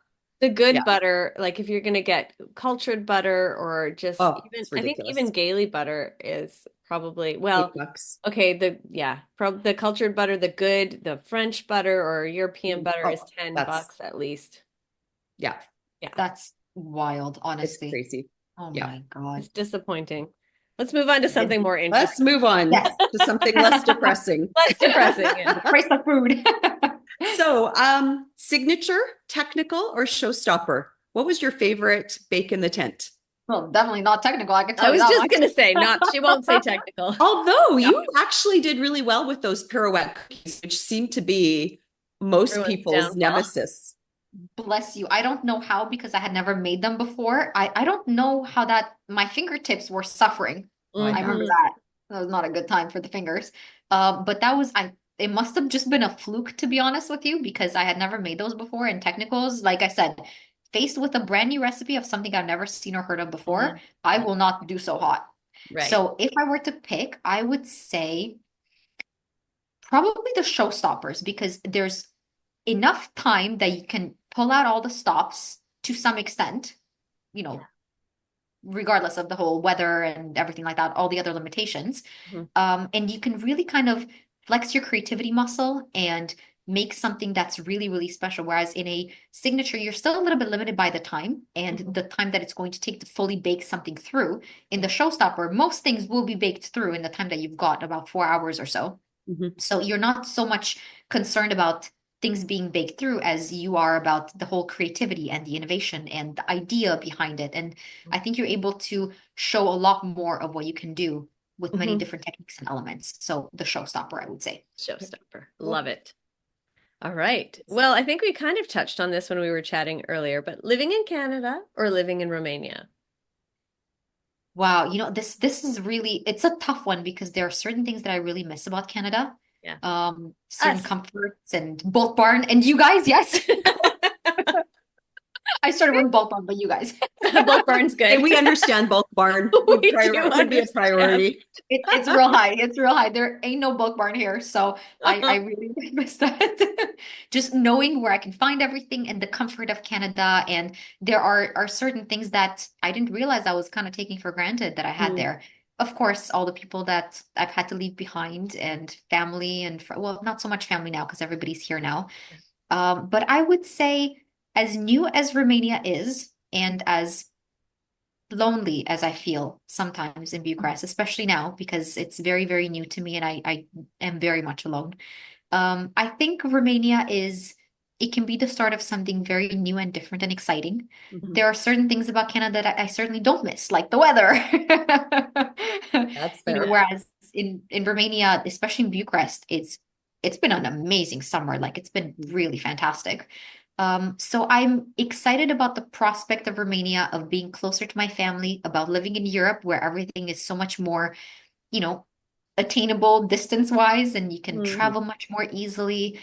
The good Yeah. butter, like if you're gonna get cultured butter or just Oh, even, it's I think ridiculous. even Gailey butter is probably, well, $8. okay, the cultured butter, the French butter or European butter is Oh, $10 at least. yeah, Yeah, That's wild, it's honestly. crazy. Oh Yeah. my God. it's disappointing. Let's move on to something more Let's interesting. move on Yes. to something less depressing. Less depressing. Yeah. The price of food. So, signature, technical, or showstopper? What was your favorite bake in the tent? Well, definitely not technical, I can I tell you was that just much. gonna say, she won't say technical. Although No. you actually did really well with those pirouette cookies, which seem to be most Everyone's people's downfall. nemesis. Bless you. I don't know how because I had never made them before. I don't know how that my fingertips were suffering. I remember Mhm. that. That was not a good time for the fingers. But that was it must have just been a fluke to be honest with you because I had never made those before and technicals, like I said, faced with a brand new recipe of something I've never seen or heard of before, Mhm. I will not do so hot. Right. So if I were to pick, I would say probably the showstoppers because there's enough time that you can pull out all the stops to some extent, you know, regardless of the whole weather and everything like that, all the other limitations. Mhm. And you can really kind of flex your creativity muscle and make something that's really, really special. Whereas in a signature, you're still a little bit limited by the time and Mhm. the time that it's going to take to fully bake something through. In the showstopper, most things will be baked through in the time that you've got, about 4 hours or so. Mhm. So you're not so much concerned about things being baked through as you are about the whole creativity and the innovation and the idea behind it. And I think you're able to show a lot more of what you can do with many Mhm. different techniques and elements. So the showstopper, I would say. Showstopper. Love it. All right. Well, I think we kind of touched on this when we were chatting earlier, but living in Canada or living in Romania? Wow, this is really it's a tough one because there are certain things that I really miss about Canada. Yeah. Certain Us. comforts and Bulk Barn and you guys, yes. I started with Bulk Barn, but you guys. Bulk barn's good. And we understand bulk barn would, We do would be a understand. priority. It's real high. It's real high. There ain't no bulk barn here. So I really miss that. Just knowing where I can find everything and the comfort of Canada. And there are certain things that I didn't realize I was kind of taking for granted that I had there. Of course, all the people that I've had to leave behind and family and well, not so much family now because everybody's here now. But I would say as new as Romania is and as lonely as I feel sometimes in Bucharest, especially now because it's very, very new to me and I am very much alone. I think Romania it can be the start of something very new and different and exciting. There are certain things about Canada that I certainly don't miss, like the weather. That's fair. Whereas in Romania, especially in Bucharest, it's been an amazing summer. Like it's been really fantastic. So I'm excited about the prospect of Romania, of being closer to my family, about living in Europe where everything is so much more, attainable distance-wise, and you can travel much more easily.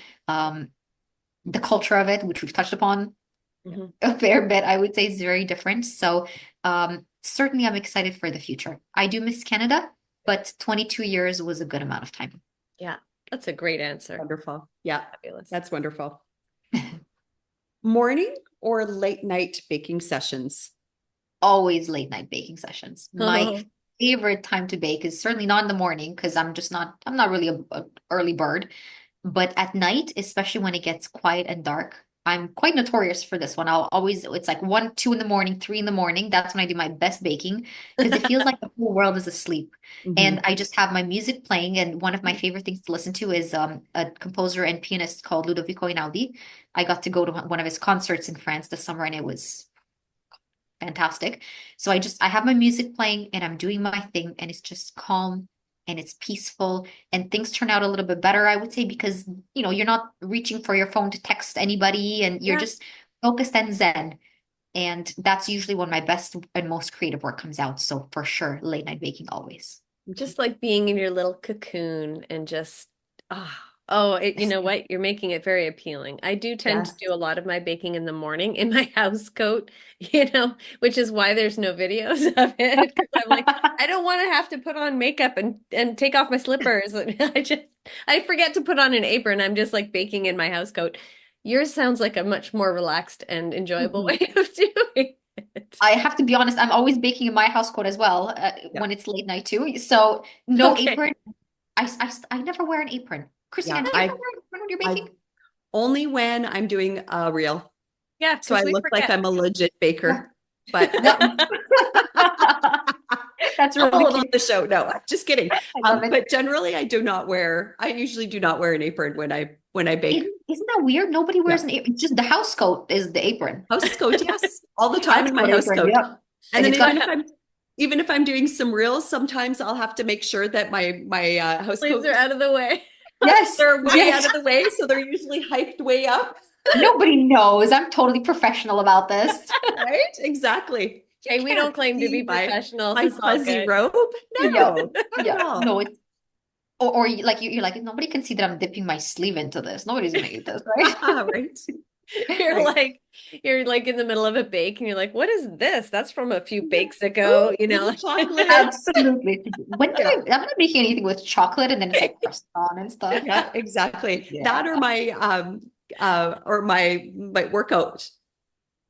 The culture of it, which we've touched upon a fair bit, I would say is very different. So certainly I'm excited for the future. I do miss Canada, but 22 years was a good amount of time. Yeah, that's a great answer. Wonderful. Yeah, Fabulous. that's wonderful. Morning or late night baking sessions? Always late night baking sessions. My favorite time to bake is certainly not in the morning because I'm not really a early bird. But at night, especially when it gets quiet and dark, I'm quite notorious for this one. It's like 1, 2 in the morning, 3 in the morning. That's when I do my best baking because it feels like the whole world is asleep. And I just have my music playing. And one of my favorite things to listen to is a composer and pianist called Ludovico Einaudi. I got to go to one of his concerts in France this summer and it was fantastic. So I have my music playing and I'm doing my thing and it's just calm and it's peaceful and things turn out a little bit better, I would say, because you're not reaching for your phone to text anybody and you're just focused and zen. And that's usually when my best and most creative work comes out. So for sure, late night baking always. Just like being in your little cocoon and just you know what? You're making it very appealing. I do tend to do a lot of my baking in the morning in my house coat, which is why there's no videos of it. Because I'm like, I don't want to have to put on makeup and take off my slippers. I forget to put on an apron. I'm just like baking in my house coat. Yours sounds like a much more relaxed and enjoyable way of doing it. I have to be honest, I'm always baking in my house coat as well when it's late night too. So no apron. I never wear an apron. Cristina, do you ever wear an apron when you're baking? Only when I'm doing a reel. Yeah. So I look like I'm a legit baker. But that's really hold cute. on the show. No, just kidding. But generally I usually do not wear an apron when I bake. Isn't that weird? Nobody wears an apron. Just the house coat is the apron. House coat, yes. All the time in my house coat. Yeah. And then even if I'm doing some reels, sometimes I'll have to make sure that my house coats are out of the way. Yes. They're way out of the way. So they're usually hiked way up. Nobody knows. I'm totally professional about this. Right? Exactly. Hey, we don't claim to be professional. My fuzzy robe? No. No, it's or you're like, nobody can see that I'm dipping my sleeve into this. Nobody's gonna eat this, right? Right. You're like in the middle of a bake and you're like, what is this? That's from a few bakes ago, Chocolate. Absolutely. I'm not making anything with chocolate and then it's like pressed on and stuff. Yeah, exactly. Yeah. That or my workout.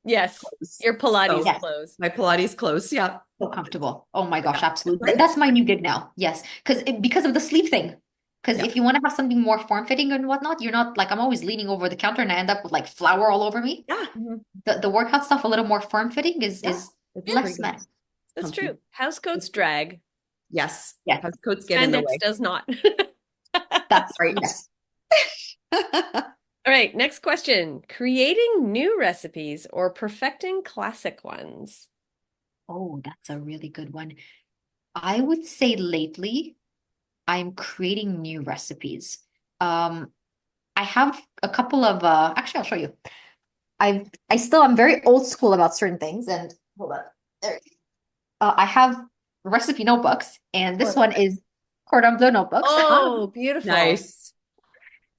Yes. Clothes. Your Pilates clothes. My Pilates clothes. Yeah. So comfortable. Oh my gosh, absolutely. Right? That's my new gig now. Yes. Because of the sleeve thing. Because if you want to have something more form-fitting and whatnot, you're not like, I'm always leaning over the counter and I end up with like flour all over me. Yeah. The workout stuff, a little more form-fitting is less mess. That's true. House coats drag. Yes. Yeah. House coats get in the way. Does not. That's right. Yes. All right. Next question. Creating new recipes or perfecting classic ones? Oh, that's a really good one. I would say lately, I'm creating new recipes. I have a couple of actually I'll show you. I'm very old school about certain things and hold on. There. I have recipe notebooks and this one is Cordon Bleu notebooks. Oh, beautiful. Nice.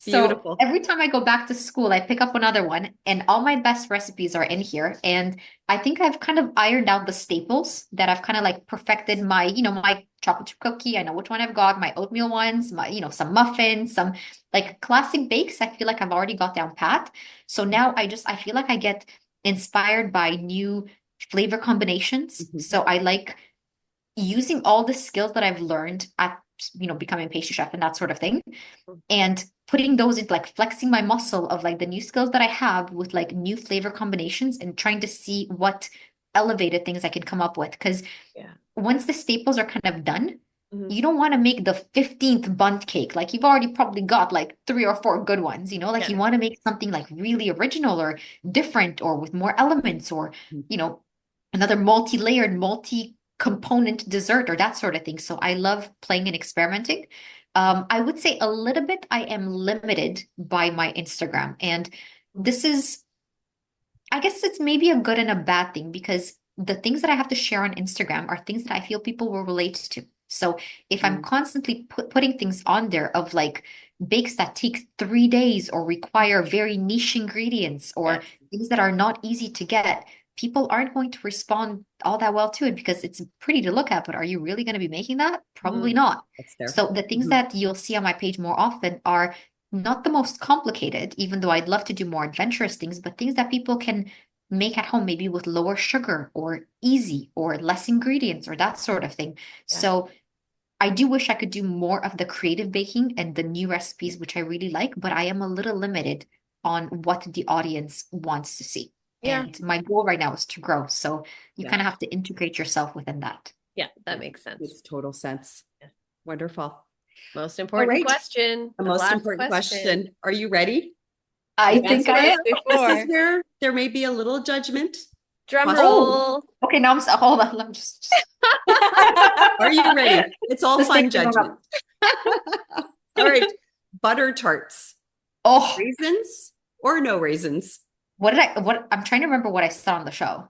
So Beautiful. every time I go back to school, I pick up another one, and all my best recipes are in here. And I think I've kind of ironed out the staples that I've kind of like perfected my, my chocolate chip cookie. I know which one I've got, my oatmeal ones, my, some muffins, some like classic bakes. I feel like I've already got down pat. So now I feel like I get inspired by new flavor combinations. Mhm. So I like using all the skills that I've learned at, becoming a pastry chef and that sort of thing, and putting those into like flexing my muscle of like the new skills that I have with like new flavor combinations and trying to see what elevated things I can come up with. Because Yeah. once the staples are kind of done, Mhm. you don't want to make the 15th bundt cake. Like you've already probably got like 3 or 4 good ones, like Yeah. you want to make something like really original or different or with more elements or, another multi-layered, multi-component dessert or that sort of thing. So I love playing and experimenting. I would say a little bit I am limited by my Instagram. And this is, I guess it's maybe a good and a bad thing because the things that I have to share on Instagram are things that I feel people will relate to. So if I'm constantly putting things on there of like bakes that take 3 days or require very niche ingredients or things that are not easy to get, people aren't going to respond all that well to it because it's pretty to look at. But are you really going to be making that? Probably not. That's there. So the things that you'll see on my page more often are not the most complicated, even though I'd love to do more adventurous things, but things that people can make at home, maybe with lower sugar or easy or less ingredients or that sort of thing. Yeah. So I do wish I could do more of the creative baking and the new recipes, which I really like, but I am a little limited on what the audience wants to see. Yeah. And my goal right now is to grow. So you Yeah. kind of have to integrate yourself within that. Yeah, that makes sense. Makes total sense. Yeah. Wonderful. Most important right. question. The The most last important question. Are you ready? I You think answered I this am. This before. is where there may be a little judgment. Drum Possible. roll. Okay, now hold on. Let me just Are you ready? It's all The fun stakes are going judgment. All right. Butter tarts. Oh, Raisins or no raisins? I'm trying to remember what I said on the show.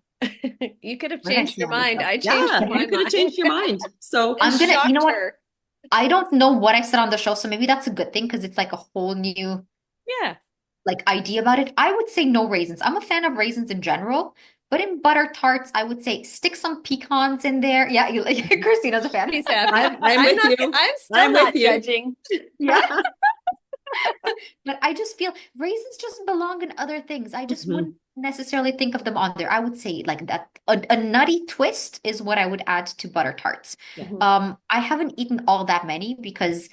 You could have What did I changed say your on the mind. show? I changed Yeah, my you could have mind. changed your mind. So It I'm gonna, you know shocked what? her. I don't know what I said on the show, so maybe that's a good thing because it's like a whole new Yeah. like idea about it. I would say no raisins. I'm a fan of raisins in general, but in butter tarts, I would say stick some pecans in there. Yeah, Christina's a fan. She's happy. I'm with not, you. I'm still I'm not with you. judging. Yeah. But I just feel raisins just belong in other things. I just Mhm. wouldn't necessarily think of them on there. I would say like that a nutty twist is what I would add to butter tarts. Yeah. I haven't eaten all that many because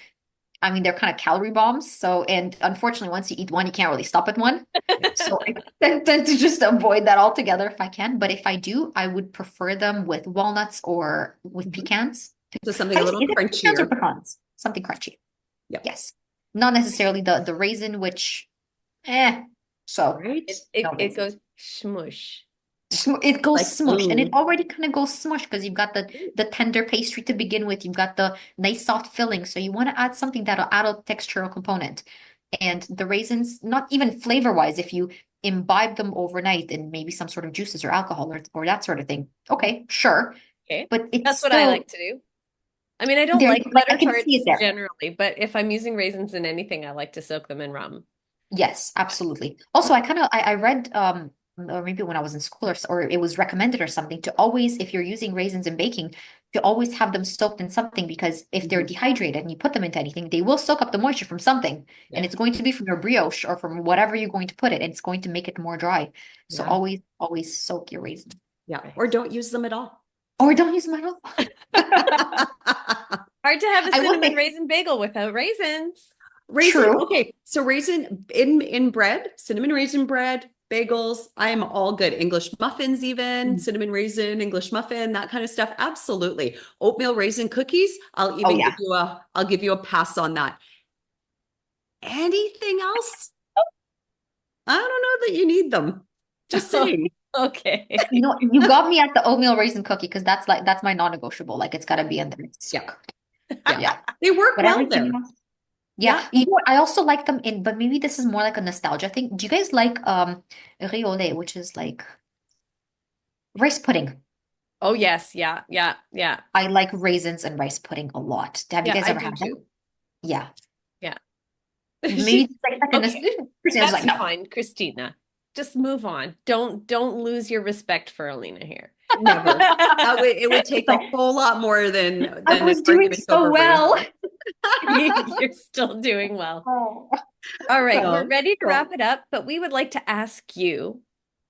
I mean they're kind of calorie bombs. So and unfortunately once you eat one, you can't really stop at one. So I tend to just avoid that altogether if I can. But if I do, I would prefer them with walnuts or with Mhm. pecans. So something a Is little it pecans or crunchier. pecans? Something crunchy. Yep. Yes. Not necessarily the raisin, which so Right? no It raisin. goes smush. It goes Like, smushed and it already kind of goes smushed because you've got the tender pastry to begin with. You've got the nice soft filling. So you want to add something that'll add a textural component. And the raisins, not even flavor wise, if you imbibe them overnight in maybe some sort of juices or alcohol or that sort of thing. Okay, sure. Okay. But it's That's what I still like to do. I mean, I don't there, like like I butter can see it tarts there. generally, but if I'm using raisins in anything, I like to soak them in rum. Yes, absolutely. Also, I read or maybe when I was in school or it was recommended or something to always if you're using raisins in baking to always have them soaked in something because if they're dehydrated and you put them into anything, they will soak up the moisture from something and it's going to be from your brioche or from whatever you're going to put it and it's going to make it more dry. So Yeah. always soak your raisins. Yeah. Or don't use them at all. Or don't use them at all. Hard to have a I will cinnamon say raisin bagel without raisins. Raisin. true. Okay. So raisin in bread, cinnamon raisin bread, bagels. I am all good. English muffins, even cinnamon raisin, English muffin, that kind of stuff. Absolutely. Oatmeal raisin cookies. I'll even I'll give you a pass on that. Anything else? I don't know that you need them. Just saying. Okay. You know, you got me at the oatmeal raisin cookie because that's my non-negotiable. Like it's got to be in there. It's so good. Yeah. They work But well everything there. else. Yeah. You know what? I also like them in, but maybe this is more like a nostalgia thing. Do you guys like riz au lait, which is like rice pudding? Oh yes, yeah, yeah, yeah. I like raisins and rice pudding a lot. Have you Yeah, guys I ever do had them? too. Yeah. Yeah. Maybe just like a second. Okay, Christina's that's like, no. fine, Christina. Just move on. Don't lose your respect for Alina here. Never. It would take a Like, whole lot more than I an was doing argument so over well. rainbows. You're still doing well. Oh. All right, we're So ready to wrap cool. it up, but we would like to ask you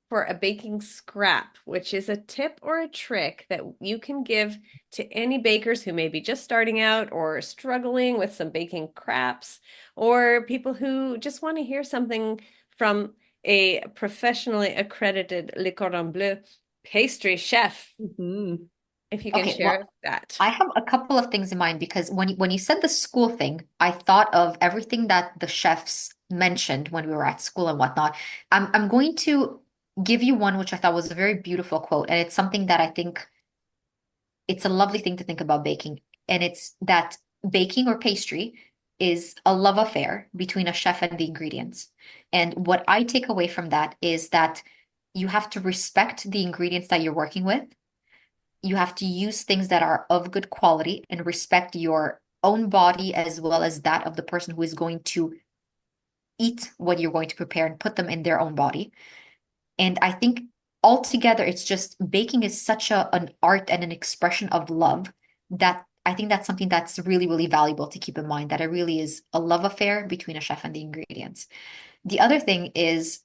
for a baking scrap, which is a tip or a trick that you can give to any bakers who may be just starting out or struggling with some baking craps, or people who just want to hear something from a professionally accredited Le Cordon Bleu pastry chef, Mhm. if you can Okay, well, share that. I have a couple of things in mind because when you said the school thing, I thought of everything that the chefs mentioned when we were at school and whatnot. I'm going to give you one which I thought was a very beautiful quote, and it's something that I think it's a lovely thing to think about baking. And it's that baking or pastry is a love affair between a chef and the ingredients. And what I take away from that is that you have to respect the ingredients that you're working with. You have to use things that are of good quality and respect your own body as well as that of the person who is going to eat what you're going to prepare and put them in their own body. And I think altogether, it's just baking is such an art and an expression of love that I think that's something that's really, really valuable to keep in mind, that it really is a love affair between a chef and the ingredients. The other thing is,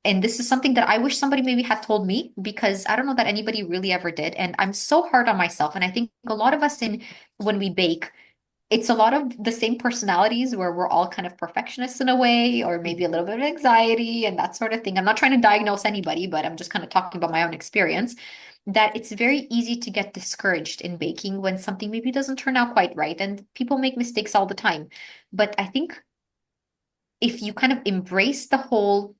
and this is something that I wish somebody maybe had told me because I don't know that anybody really ever did. And I'm so hard on myself. And I think a lot of us when we bake, it's a lot of the same personalities where we're all kind of perfectionists in a way, or maybe a little bit of anxiety and that sort of thing. I'm not trying to diagnose anybody, but I'm just kind of talking about my own experience. That it's very easy to get discouraged in baking when something maybe doesn't turn out quite right. And people make mistakes all the time. But I think if you kind of embrace the whole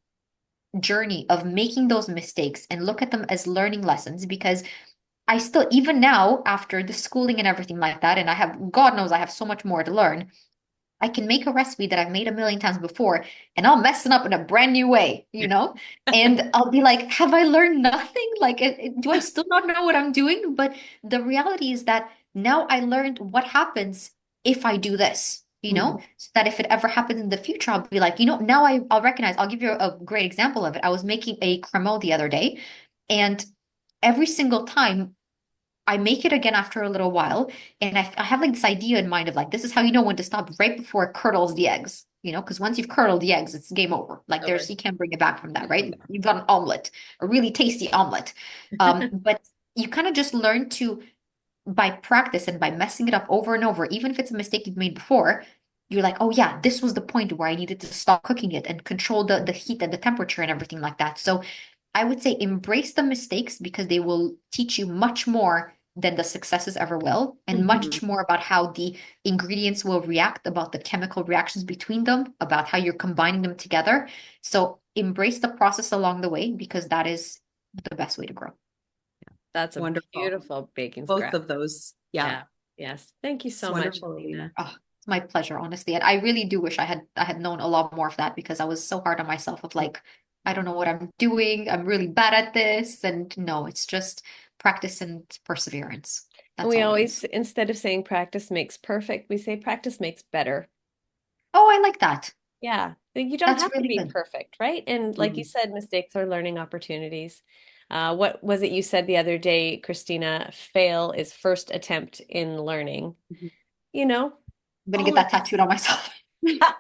journey of making those mistakes and look at them as learning lessons, because I still, even now, after the schooling and everything like that, and I have, God knows, I have so much more to learn. I can make a recipe that I've made a million times before and I'll mess it up in a brand new way, you know? And I'll be like, have I learned nothing? Like, do I still not know what I'm doing? But the reality is that now I learned what happens if I do this, you know? Mhm. So that if it ever happens in the future, I'll be like, now I'll recognize, I'll give you a great example of it. I was making a cremel the other day, and every single time I make it again after a little while, and I have like this idea in mind of like, this is how you know when to stop right before it curdles the eggs, because once you've curdled the eggs, it's game over. Like Over. you can't bring it back from that, right? You've got an omelet, a really tasty omelet. But you kind of just learn to, by practice and by messing it up over and over, even if it's a mistake you've made before, you're like, oh yeah, this was the point where I needed to stop cooking it and control the heat and the temperature and everything like that. So I would say embrace the mistakes because they will teach you much more than the successes ever will, and Mhm. much more about how the ingredients will react, about the chemical reactions between them, about how you're combining them together. So embrace the process along the way because that is the best way to grow. That's a Wonderful. beautiful baking Both scrap. of those. Yeah. Yeah. Yes. Thank you It's so much, wonderful, Alina. Alina. Oh, it's my pleasure, honestly. And I really do wish I had known a lot more of that because I was so hard on myself of like, I don't know what I'm doing. I'm really bad at this. And no, it's just practice and perseverance. And That's we all it always, is. instead of saying practice makes perfect, we say practice makes better. Oh, I like that. Yeah. You don't That's have to really be good. perfect, right? And like you Mhm. said, mistakes are learning opportunities. What was it you said the other day, Christina? Fail is first attempt in learning. Mhm. You know, I'm gonna all get of that tattooed on myself. Can't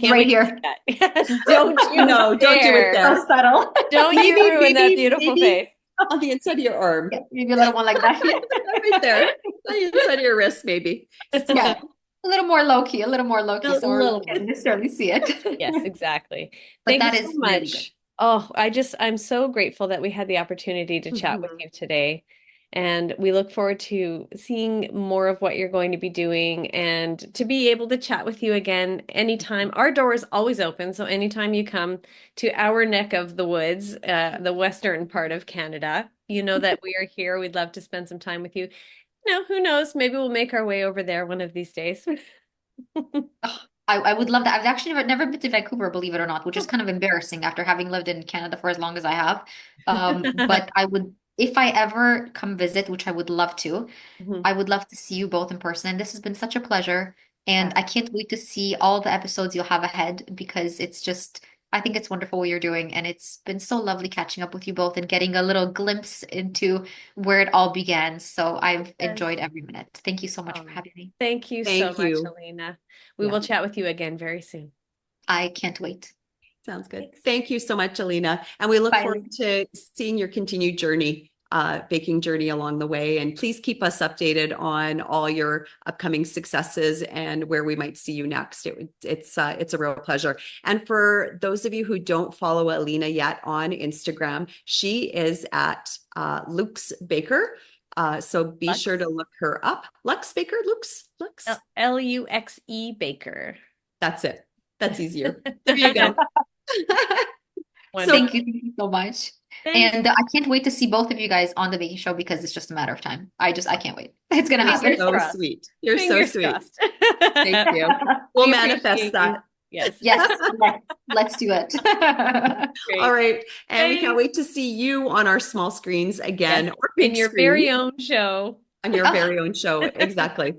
Right wait to see here. that. Don't you No, don't do it dare. So there. subtle. Don't you ruin that beautiful Maybe face. on the inside of your arm. Yeah, maybe a little one like that. Right there. On the inside of your wrist, maybe. Yeah. A little more low key, a little more low key, A so we're not little gonna more. necessarily see it. Yes, exactly. But Thank you that so is really good. much. I'm so grateful that we had the opportunity to chat with Mhm. you today. And we look forward to seeing more of what you're going to be doing and to be able to chat with you again anytime. Our door is always open. So anytime you come to our neck of the woods, the western part of Canada, you know that we are here. We'd love to spend some time with you. Who knows? Maybe we'll make our way over there one of these days. Oh, I would love that. I've actually never been to Vancouver, believe it or not, which is kind of embarrassing after having lived in Canada for as long as I have. But I would, if I ever come visit, which I would love to, Mhm. I would love to see you both in person. And this has been such a pleasure. And Yeah. I can't wait to see all the episodes you'll have ahead because it's just, I think it's wonderful what you're doing. And it's been so lovely catching up with you both and getting a little glimpse into where it all began. So I've Yes. enjoyed every minute. Thank you so much for Oh, having me. thank you so Thank much, you. Alina. We Yeah. will chat with you again very soon. I can't wait. Sounds good. Thanks. Thank you so much, Alina. And we look Bye. forward to seeing your continued journey, baking journey along the way. And please keep us updated on all your upcoming successes and where we might see you next. It's a real pleasure. And for those of you who don't follow Alina yet on Instagram, she is at Luke's Baker. So be Lux. sure to look her up. Lux Baker, Lux. Luxe Baker. That's it. That's easier. There you go. So Thank you so much. Thanks. And I can't wait to see both of you guys on the baking show because it's just a matter of time. I can't wait. It's gonna you're happen. so crossed. sweet. You're so Fingers sweet. crossed. Thank you. We'll We manifest appreciate you. that. Yes. Yes, let's do it. Great. All right. And we can't Thanks. wait to see you on our small screens again Yes. or In big your screen very own show. on your very own show. Exactly.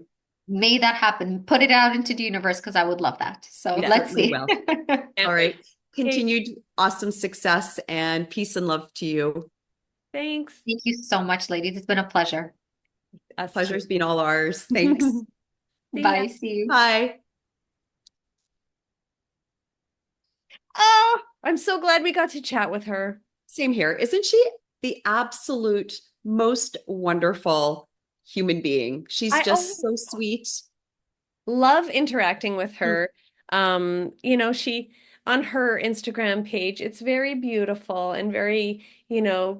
May that happen. Put it out into the universe because I would love that. So We let's certainly see. will. Can't All wait. right. Continued awesome success and peace and love to you. Thanks. Thank you so much, ladies. It's been a pleasure. Us Pleasure's too. been all ours. Thanks. See ya. Bye. See you. Bye. Oh, I'm so glad we got to chat with her. Same here. Isn't she the absolute most wonderful human being? She's I just always so sweet. love interacting with Mm. her. She on her Instagram page, it's very beautiful and very,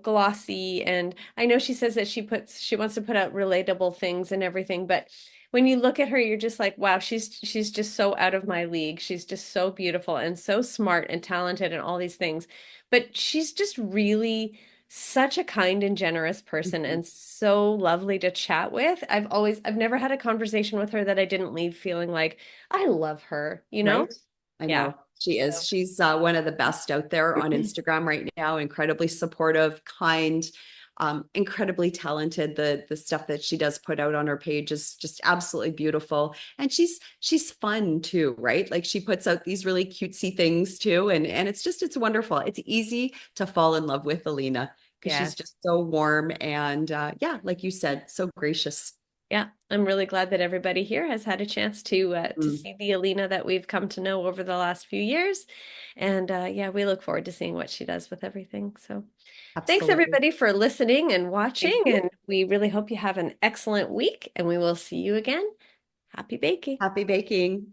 glossy. And I know she says that she wants to put out relatable things and everything, but when you look at her, you're just like, wow, she's just so out of my league. She's just so beautiful and so smart and talented and all these things. But she's just really such a kind and generous person Mhm. and so lovely to chat with. I've never had a conversation with her that I didn't leave feeling like I love her, you know? Right? I Yeah. know she is. So She's one of the best out there on Instagram right now. Incredibly supportive, kind, incredibly talented. The stuff that she does put out on her page is just absolutely beautiful. And she's fun too, right? Like she puts out these really cutesy things too. And it's wonderful. It's easy to fall in love with Alina because she's yes. just so warm and yeah, like you said, so gracious. Yeah, I'm really glad that everybody here has had a chance to Mm, see the Alina that we've come to know over the last few years. And yeah, we look forward to seeing what she does with everything. So thanks absolutely. everybody for listening and Thank watching. you. And we really hope you have an excellent week and we will see you again. Happy baking. Happy baking.